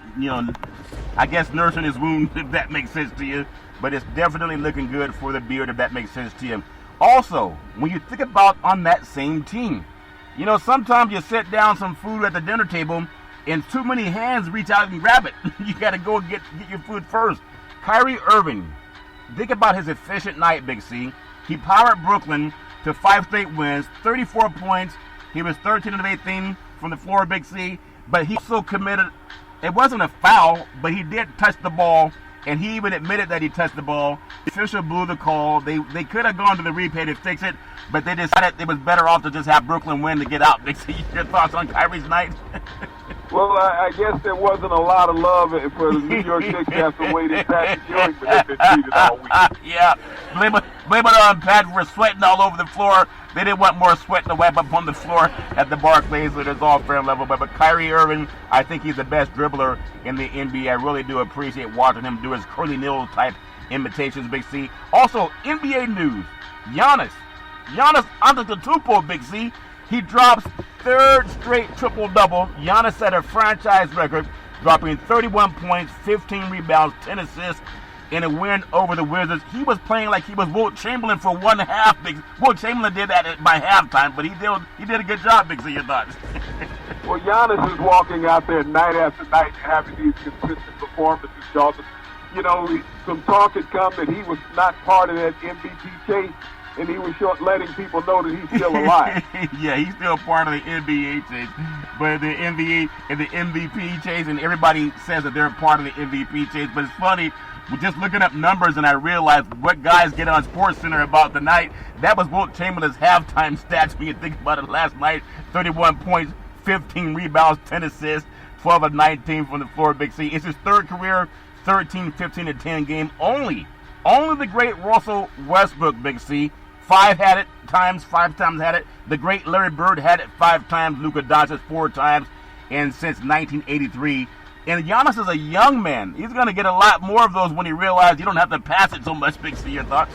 Speaker 1: I guess nursing his wound, if that makes sense to you. but it's definitely looking good for the Beard, if that makes sense to you. Also, when you think about on that same team, you know, sometimes you set down some food at the dinner table and too many hands reach out and grab it. You got to go and get your food first. Kyrie Irving, think about his efficient night, Big C. He powered Brooklyn to 5 straight wins, 34 points. He was 13 of 18 from the floor, Big C. But he also committed, it wasn't a foul, but he did touch the ball, and he even admitted that he touched the ball. The official blew the call. They could have gone to the replay to fix it, but they decided it was better off to just have Brooklyn win to get out. Big C, your thoughts on Kyrie's night?
Speaker 2: Well, I guess there wasn't a lot of love for the New York Knicks after the way that Patrick Ewing had been treated all week.
Speaker 1: Yeah, blame it on Patrick for sweating all over the floor. They didn't want more sweat to wipe up on the floor at the Barclays, so it's all fair level. But Kyrie Irving, I think he's the best dribbler in the NBA. I really do appreciate watching him do his Curly Nils type imitations, Big C. Also, NBA news, Giannis Antetokounmpo, Big C. He drops 3rd straight triple-double. Giannis set a franchise record, dropping 31 points, 15 rebounds, 10 assists in a win over the Wizards. He was playing like he was Wilt Chamberlain for one half. Wilt Chamberlain did that by halftime, but he did a good job, Big C, your thoughts?
Speaker 2: Well, Giannis is walking out there night after night and having these consistent performances, Charlton. You know, some talk had come that he was not part of that MVP chase, and he was letting people know that he's still alive.
Speaker 1: Yeah, he's still part of the NBA chase, but the NBA and the MVP chase, and everybody says that they're part of the MVP chase. But it's funny, we're just looking up numbers, and I realized what guys get on SportsCenter about the night. That was Wilt Chamberlain's halftime stats. When you think about it, last night, 31 points, 15 rebounds, 10 assists, 12 of 19 from the floor, Big C. It's his 3rd career 13, 15, and 10 game. Only the great Russell Westbrook, Big C, 5 times had it. The great Larry Bird had it 5 times. Luka Doncic 4 times, and since 1983. And Giannis is a young man. He's going to get a lot more of those when he realizes you don't have to pass it so much. Big C, your thoughts?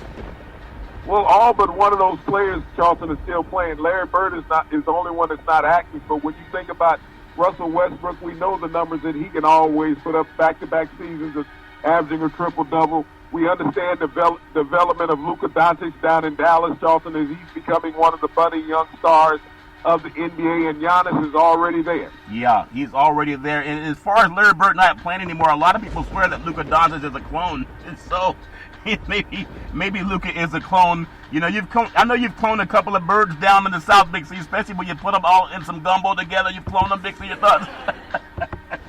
Speaker 2: Well, all but one of those players, Charlton, is still playing. Larry Bird is the only one that's not active. But when you think about Russell Westbrook, we know the numbers that he can always put up, back-to-back seasons of averaging a triple-double. We understand the development of Luka Doncic down in Dallas, Charlton, as he's becoming one of the budding young stars of the NBA, and Giannis is already there.
Speaker 1: Yeah, he's already there. And as far as Larry Bird not playing anymore, a lot of people swear that Luka Doncic is a clone. And so maybe Luka is a clone. You know, I know you've cloned a couple of birds down in the South, Big C, especially when you put them all in some gumbo together. You've cloned them, Big C, your thoughts?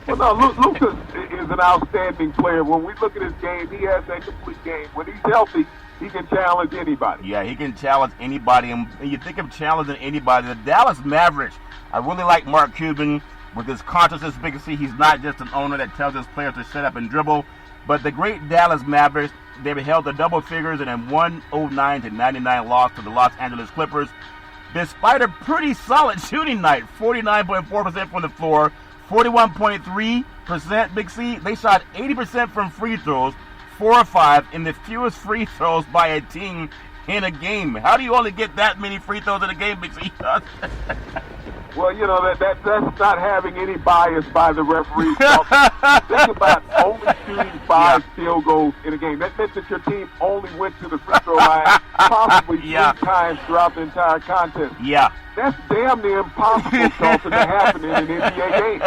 Speaker 2: Well, no, Luka is an outstanding player. When we look at his game, he has a complete game. When he's healthy, he can challenge anybody.
Speaker 1: Yeah, he can challenge anybody. And you think of challenging anybody. The Dallas Mavericks, I really like Mark Cuban with his consciousness, Big C. He's not just an owner that tells his players to shut up and dribble. But the great Dallas Mavericks, they held the double figures in a 109-99 loss to the Los Angeles Clippers. Despite a pretty solid shooting night, 49.4% from the floor, 41.3%, Big C. They shot 80% from free throws, 4 of 5, in the fewest free throws by a team in a game. How do you only get that many free throws in a game, Big C?
Speaker 2: Well, you know, that's not having any bias by the referee. Think about only shooting 5 field goals in a game. That meant that your team only went to the free throw line possibly 3 times throughout the entire contest.
Speaker 1: Yeah.
Speaker 2: That's damn near impossible, Charlton, to happen in an NBA game.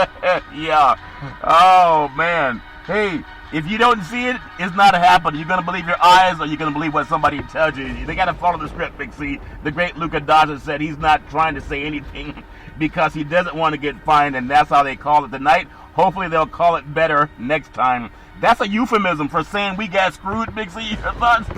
Speaker 1: Yeah. Oh, man. Hey, if you don't see it, it's not happening. You're going to believe your eyes, or you're going to believe what somebody tells you. They got to follow the script, Big C. The great Luka Doncic said he's not trying to say anything because he doesn't want to get fined, and that's how they call it tonight. Hopefully they'll call it better next time. That's a euphemism for saying we got screwed, Big C. Your thoughts?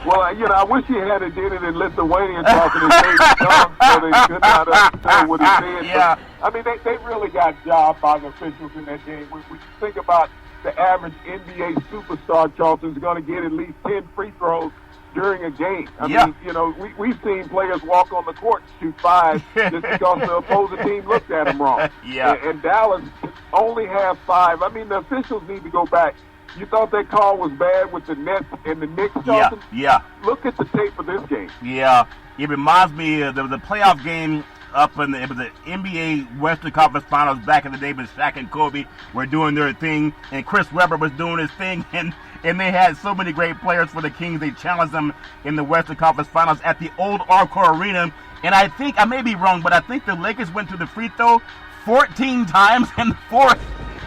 Speaker 2: Well, you know, I wish he had did it in Lithuanian talking his native tongue so they could not understand what he said.
Speaker 1: Yeah.
Speaker 2: But, I mean, they really got jobbed by the officials in that game. When you think about the average NBA superstar, Charlton's going to get at least 10 free throws during a game. I mean, you know, we've seen players walk on the court and shoot 5 just because the opposing team looked at them wrong.
Speaker 1: Yeah.
Speaker 2: And Dallas only have 5. I mean, the officials need to go back. You thought that call was bad with the Nets and the Knicks, Charlton?
Speaker 1: Yeah.
Speaker 2: Look at the tape of this game.
Speaker 1: Yeah. It reminds me of the playoff game it was the NBA Western Conference Finals back in the day, but Shaq and Kobe were doing their thing, and Chris Webber was doing his thing, and they had so many great players for the Kings. They challenged them in the Western Conference Finals at the old Arcor Arena, and I think, I may be wrong, but I think the Lakers went to the free throw 14 times in the fourth,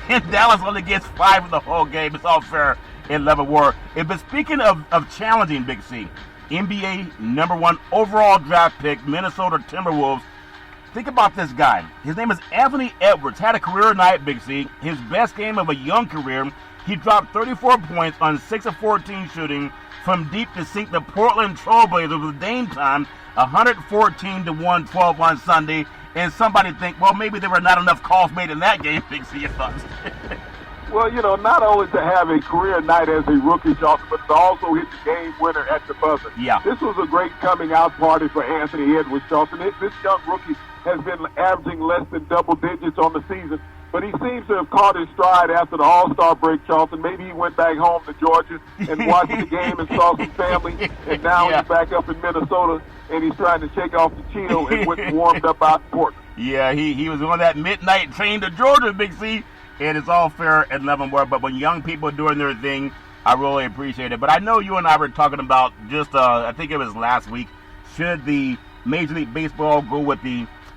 Speaker 1: and Dallas only gets 5 in the whole game. It's all fair in Level War. But speaking of challenging, Big C, NBA #1 overall draft pick, Minnesota Timberwolves. Think about this guy. His name is Anthony Edwards. Had a career night, Big C. His best game of a young career. He dropped 34 points on 6 of 14 shooting from deep to sink the Portland Trailblazers with Dame time, 114-112 on Sunday. And somebody think, well, maybe there were not enough calls made in that game, Big C, your thoughts?
Speaker 2: Well, not only to have a career night as a rookie, Charlton, but to also hit the game winner at the buzzer.
Speaker 1: Yeah.
Speaker 2: This was a great coming out party for Anthony Edwards, Charlton. This young rookie has been averaging less than double digits on the season, but he seems to have caught his stride after the All-Star break, Charlton. Maybe he went back home to Georgia and watched the game and saw some family, and now he's back up in Minnesota, and he's trying to shake off the chill and went and warmed up out in Portland.
Speaker 1: Yeah, he was on that midnight train to Georgia, Big C. And it's all fair and Leavenworth, but when young people are doing their thing, I really appreciate it. But I know you and I were talking about just, I think it was last week, should the Major League Baseball go with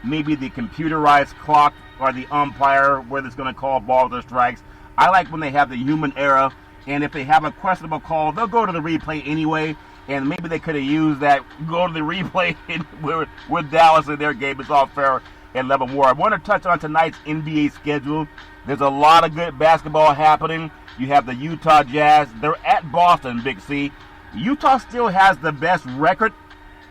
Speaker 1: maybe the computerized clock or the umpire, whether it's going to call balls or strikes. I like when they have the human error, and if they have a questionable call, they'll go to the replay anyway, and maybe they could have used that, go to the replay with Dallas in their game. It's all fair and Leavenworth. I want to touch on tonight's NBA schedule. There's a lot of good basketball happening. You have the Utah Jazz. They're at Boston, Big C. Utah still has the best record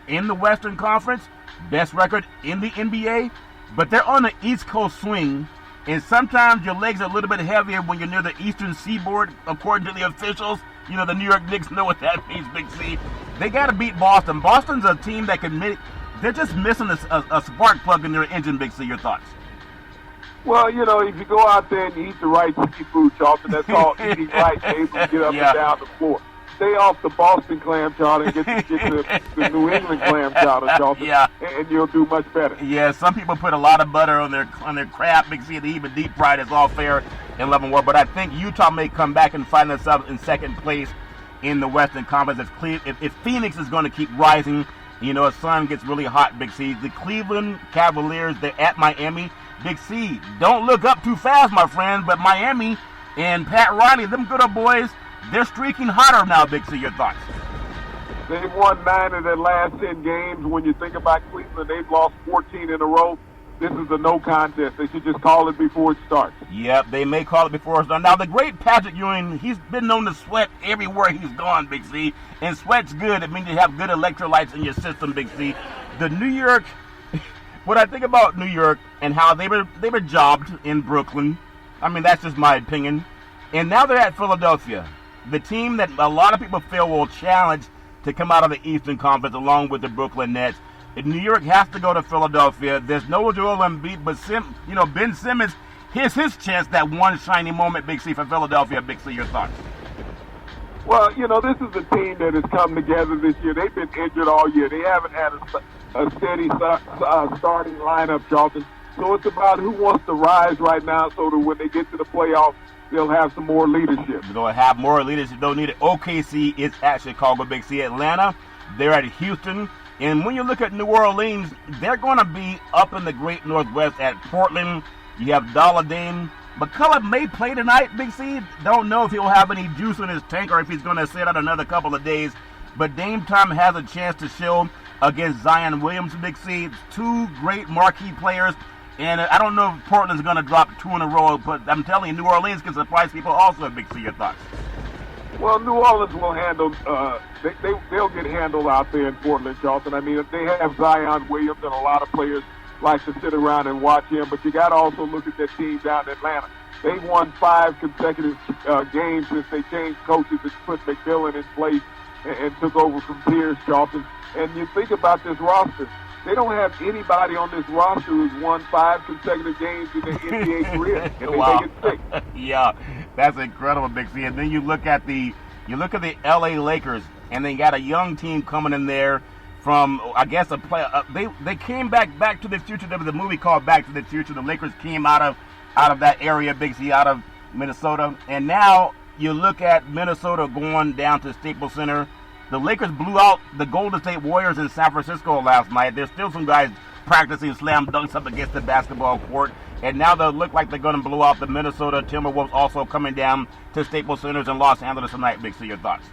Speaker 1: in the Western Conference, best record in the NBA, but they're on the East Coast swing, and sometimes your legs are a little bit heavier when you're near the Eastern Seaboard, according to the officials. The New York Knicks know what that means, Big C. They got to beat Boston. Boston's a team that they're just missing a spark plug in their engine, Big C. Your thoughts?
Speaker 2: Well, if you go out there and eat the right seafood, Charlton, that's all eating right, able to get up and down the floor. Stay off the Boston clam chowder and get the New England clam chowder, Charlton, and you'll do much better.
Speaker 1: Yeah, some people put a lot of butter on their crab, Big C, they even deep fried. It's all fair in Leavenworth. But I think Utah may come back and find themselves in second place in the Western Conference. If Phoenix is going to keep rising, the sun gets really hot, Big C. The Cleveland Cavaliers, they're at Miami. Big C, don't look up too fast, my friend, but Miami and Pat Riley, them good old boys, they're streaking hotter now, Big C. Your thoughts?
Speaker 2: They've won 9 of their last 10 games. When you think about Cleveland, they've lost 14 in a row. This is a no contest. They should just call it before it starts.
Speaker 1: Yep, they may call it before it starts. Now, the great Patrick Ewing, he's been known to sweat everywhere he's gone, Big C. And sweat's good. It means you have good electrolytes in your system, Big C. The New York... What I think about New York and how they were jobbed in Brooklyn, I mean, that's just my opinion. And now they're at Philadelphia, the team that a lot of people feel will challenge to come out of the Eastern Conference along with the Brooklyn Nets. New York has to go to Philadelphia. There's no Joel Embiid, but Ben Simmons, here's his chance, that one shiny moment, Big C, for Philadelphia. Big C, your thoughts?
Speaker 2: Well, this is a team that has come together this year. They've been injured all year. They haven't had a steady starting lineup, Charlton. So it's about who wants to rise right now so that when they get to the playoffs, they'll have some more leadership.
Speaker 1: They'll have more leadership. They'll need it. OKC is at Chicago, Big C. Atlanta, they're at Houston. And when you look at New Orleans, they're going to be up in the Great Northwest at Portland. You have Dollar Dame. McCullough may play tonight, Big C. Don't know if he'll have any juice in his tank or if he's going to sit out another couple of days. But Dame time has a chance to show against Zion Williams, Big C. 2 great marquee players. And I don't know if Portland's going to drop 2 in a row, but I'm telling you, New Orleans can surprise people also, Big C. Your thoughts?
Speaker 2: Well, New Orleans will handle, they'll get handled out there in Portland, Charlton. I mean, they have Zion Williams, and a lot of players like to sit around and watch him, but you got to also look at that team down in Atlanta. They've won 5 consecutive games since they changed coaches and put McMillan in place and took over from Pierce, Charlton. And you think about this roster, they don't have anybody on this roster who's won 5 consecutive games in their NBA career, and they
Speaker 1: wow.
Speaker 2: make it 6.
Speaker 1: Yeah, that's incredible, Big C. And then you look at the LA Lakers, and they got a young team coming in there. from, I guess, a play. They came back to the future. There was a movie called Back to the Future. The Lakers came out of that area, Big C, out of Minnesota, and now you look at Minnesota going down to Staples Center. The Lakers blew out the Golden State Warriors in San Francisco last night. There's still some guys practicing slam dunks up against the basketball court. And now they look like they're going to blow out the Minnesota Timberwolves, also coming down to Staples Center in Los Angeles tonight. Big C, your thoughts?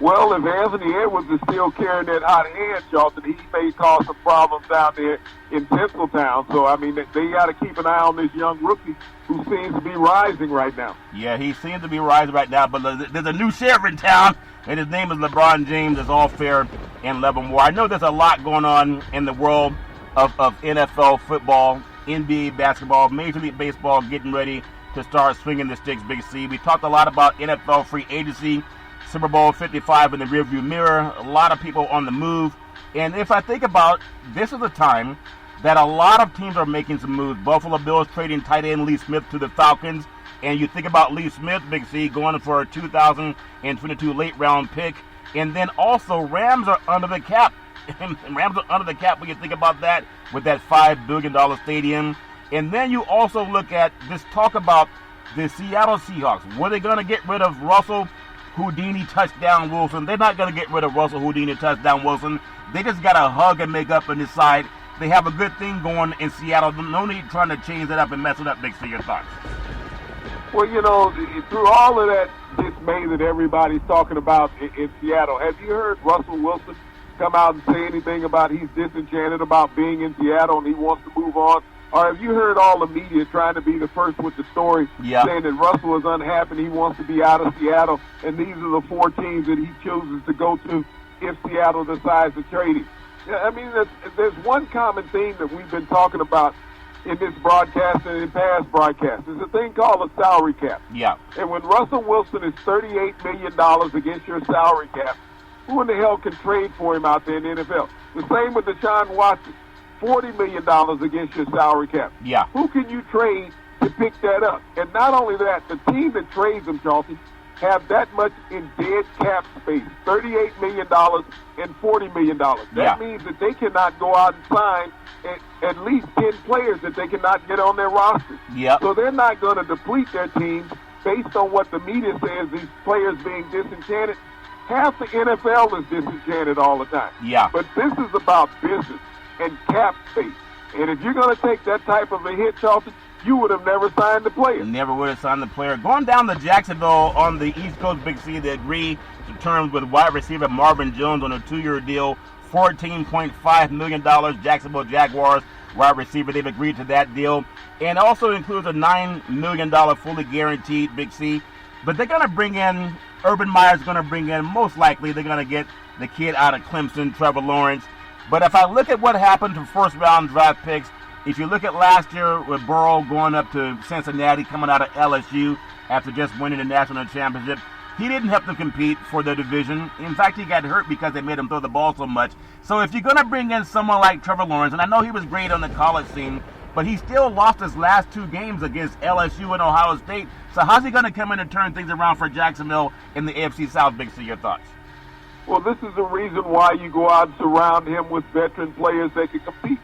Speaker 2: Well, if Anthony Edwards is still carrying that hot hand, Charlton, he may cause some problems down there in Tinseltown. So, I mean, they got to keep an eye on this young rookie who seems to be rising right now.
Speaker 1: Yeah, he seems to be rising right now, but there's a new sheriff in town, and his name is LeBron James. It's all fair in Leavenworth. I know there's a lot going on in the world of NFL football, NBA basketball, Major League Baseball getting ready to start swinging the sticks, Big C. We talked a lot about NFL free agency, Super Bowl 55 in the rearview mirror, a lot of people on the move. And if I think about, this is a time that a lot of teams are making some moves. Buffalo Bills trading tight end Lee Smith to the Falcons. And you think about Lee Smith, Big C, going for a 2022 late round pick. And then also Rams are under the cap. Rams are under the cap when you think about that with that $5 billion stadium. And then you also look at this talk about the Seattle Seahawks. Were they going to get rid of Russell Houdini touchdown Wilson? They're not going to get rid of Russell Houdini touchdown Wilson. They just got to hug and make up and decide they have a good thing going in Seattle. No need trying to change it up and mess it up. Big C, your thoughts?
Speaker 2: Well, you know, through all of that dismay that everybody's talking about in Seattle, have you heard Russell Wilson come out and say anything about he's disenchanted about being in Seattle and he wants to move on? Or have you heard all the media trying to be the first with the story, saying that Russell is unhappy and he wants to be out of Seattle, and these are the 4 teams that he chooses to go to if Seattle decides to trade him? Yeah, I mean, there's one common theme that we've been talking about in this broadcast and in past broadcasts. There's a thing called a salary cap.
Speaker 1: Yeah.
Speaker 2: And when Russell Wilson is $38 million against your salary cap, who in the hell can trade for him out there in the NFL? The same with Deshaun Watson. $40 million against your salary cap.
Speaker 1: Yeah.
Speaker 2: Who can you trade to pick that up? And not only that, the team that trades them, Charlton, have that much in dead cap space, $38 million and $40 million. That means that they cannot go out and sign at least 10 players that they cannot get on their roster.
Speaker 1: Yep.
Speaker 2: So they're not going to deplete their teams based on what the media says, these players being disenchanted. Half the NFL is disenchanted all the time.
Speaker 1: Yeah.
Speaker 2: But this is about business and cap space. And if you're going to take that type of a hit, Charlton, you would have never signed the player.
Speaker 1: Never would have signed the player. Going down to Jacksonville on the East Coast, Big C, they agree to terms with wide receiver Marvin Jones on a 2-year deal, $14.5 million. Jacksonville Jaguars wide receiver, they've agreed to that deal. And also includes a $9 million fully guaranteed, Big C. But they're going to bring in, Urban Meyer's going to bring in, most likely they're going to get the kid out of Clemson, Trevor Lawrence. But if I look at what happened to first-round draft picks, if you look at last year with Burrow going up to Cincinnati, coming out of LSU after just winning the national championship, he didn't have to compete for the division. In fact, he got hurt because they made him throw the ball so much. So if you're going to bring in someone like Trevor Lawrence, and I know he was great on the college scene, but he still lost his last 2 games against LSU and Ohio State. So how's he going to come in and turn things around for Jacksonville in the AFC South? Big C, your thoughts?
Speaker 2: Well, this is the reason why you go out and surround him with veteran players that can compete.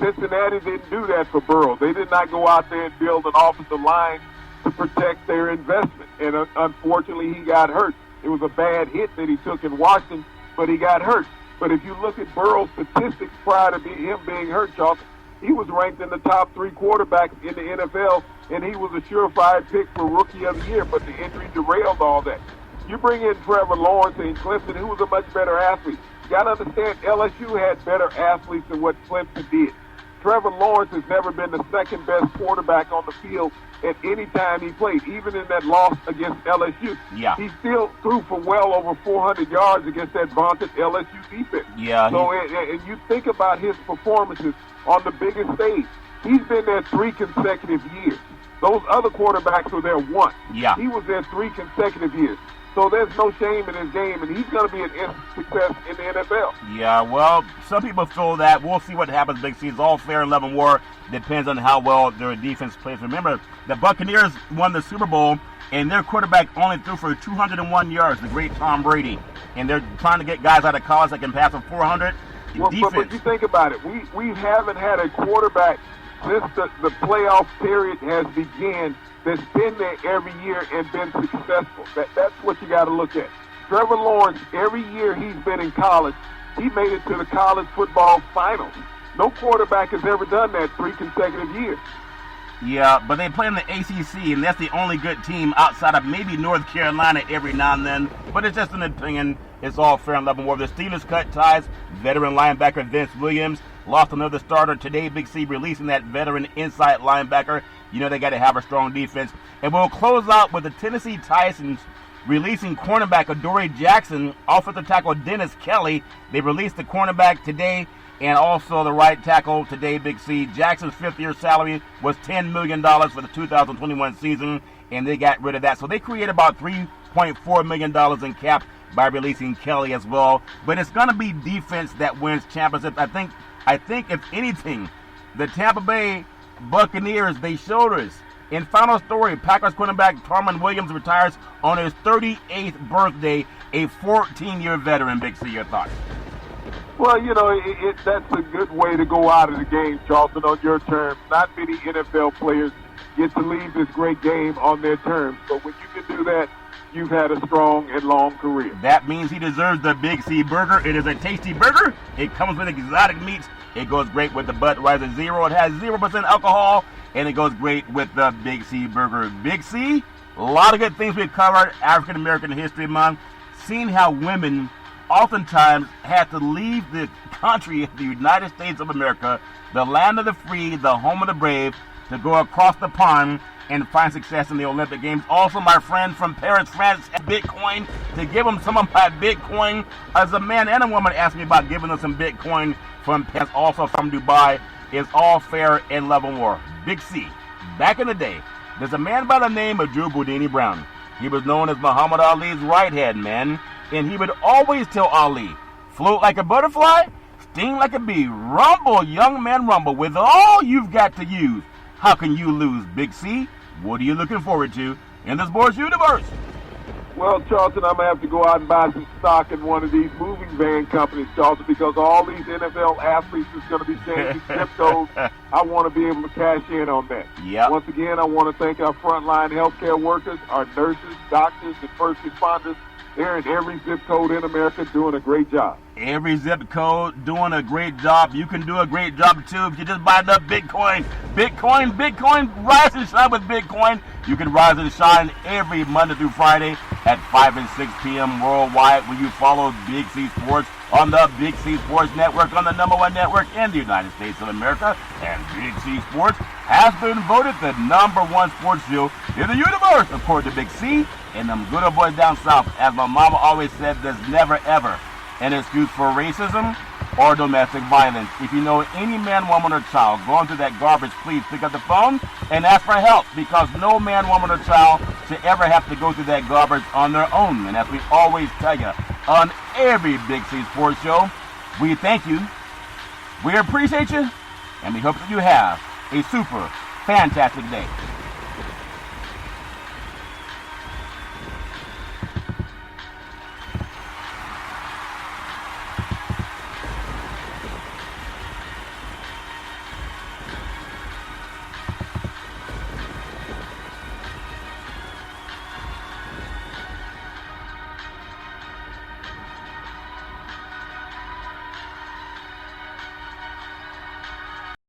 Speaker 2: Cincinnati didn't do that for Burrow. They did not go out there and build an offensive line to protect their investment. And unfortunately, he got hurt. It was a bad hit that he took in Washington, but he got hurt. But if you look at Burrow's statistics prior to him being hurt, Charlton, he was ranked in the top 3 quarterbacks in the NFL, and he was a surefire pick for Rookie of the Year, but the injury derailed all that. You bring in Trevor Lawrence and Clemson, who was a much better athlete. You got to understand, LSU had better athletes than what Clemson did. Trevor Lawrence has never been the second best quarterback on the field at any time he played, even in that loss against LSU.
Speaker 1: Yeah.
Speaker 2: He still threw for well over 400 yards against that vaunted LSU defense.
Speaker 1: Yeah.
Speaker 2: So, and you think about his performances on the biggest stage. He's been there 3 consecutive years. Those other quarterbacks were there once.
Speaker 1: Yeah.
Speaker 2: He was there 3 consecutive years. So there's no shame in his game, and he's going to be an instant success in the NFL.
Speaker 1: Yeah, well, some people feel that. We'll see what happens, Big C. It's all fair in love and war. Depends on how well their defense plays. Remember, the Buccaneers won the Super Bowl, and their quarterback only threw for 201 yards, the great Tom Brady. And they're trying to get guys out of college that can pass for 400.
Speaker 2: Well, but you think about it. We haven't had a quarterback since the playoff period has begun that's been there every year and been successful. That's what you got to look at. Trevor Lawrence, every year he's been in college, he made it to the college football finals. No quarterback has ever done that 3 consecutive years.
Speaker 1: Yeah, but they play in the ACC, and that's the only good team outside of maybe North Carolina every now and then. But it's just an opinion. It's all fair and love and war. The Steelers cut ties. Veteran linebacker Vince Williams lost another starter today. Big C releasing that veteran inside linebacker. You know they got to have a strong defense. And we'll close out with the Tennessee Titans releasing cornerback Adoree Jackson, offensive tackle Dennis Kelly. They released the cornerback today and also the right tackle today, Big C. Jackson's fifth-year salary was $10 million for the 2021 season, and they got rid of that. So they created about $3.4 million in cap by releasing Kelly as well. But it's going to be defense that wins championships. I think if anything, the Tampa Bay Buccaneers, they showed us. In final story, Packers cornerback Tarmon Williams retires on his 38th birthday, a 14-year veteran. Big C, your thoughts?
Speaker 2: Well, you know, that's a good way to go out of the game, Charlton, on your terms. Not many NFL players get to leave this great game on their terms. But when you can do that, you've had a strong and long career.
Speaker 1: That means he deserves the Big C burger. It is a tasty burger. It comes with exotic meats. It goes great with the Budweiser Zero. It has 0% alcohol, and it goes great with the Big C burger. Big C, a lot of good things we've covered. African American History Month. Seeing how women oftentimes had to leave the country of the United States of America, the land of the free, the home of the brave, to go across the pond and find success in the Olympic Games. Also, my friend from Paris, France, Bitcoin, to give them some of my Bitcoin. As a man and a woman asked me about giving them some Bitcoin from Paris, also from Dubai. It's all fair in love and war. Big C, back in the day, there's a man by the name of Drew Boudini Brown. He was known as Muhammad Ali's right-hand man, and he would always tell Ali, float like a butterfly, sting like a bee, rumble, young man, rumble. With all you've got to use, how can you lose, Big C? What are you looking forward to in the sports universe?
Speaker 2: Well, Charlton, I'm going to have to go out and buy some stock in one of these moving van companies, Charlton, because all these NFL athletes is going to be changing zip codes. I want to be able to cash in on that.
Speaker 1: Yep.
Speaker 2: Once again, I want to thank our frontline healthcare workers, our nurses, doctors, and first responders. They're in every zip code in America doing a great job.
Speaker 1: Every zip code doing a great job. You can do a great job, too, if you just buy enough Bitcoin. Bitcoin, rise and shine with Bitcoin. You can rise and shine every Monday through Friday at 5 and 6 p.m. worldwide when you follow Big C Sports on the Big C Sports Network, on the #1 network in the United States of America. And Big C Sports has been voted the #1 sports show in the universe, according to Big C. And them good old boys down south, as my mama always said, there's never ever an excuse for racism or domestic violence. If you know any man, woman, or child going through that garbage, please pick up the phone and ask for help, because no man, woman, or child should ever have to go through that garbage on their own. And as we always tell you on every Big C Sports show, we thank you, we appreciate you, and we hope that you have a super fantastic day.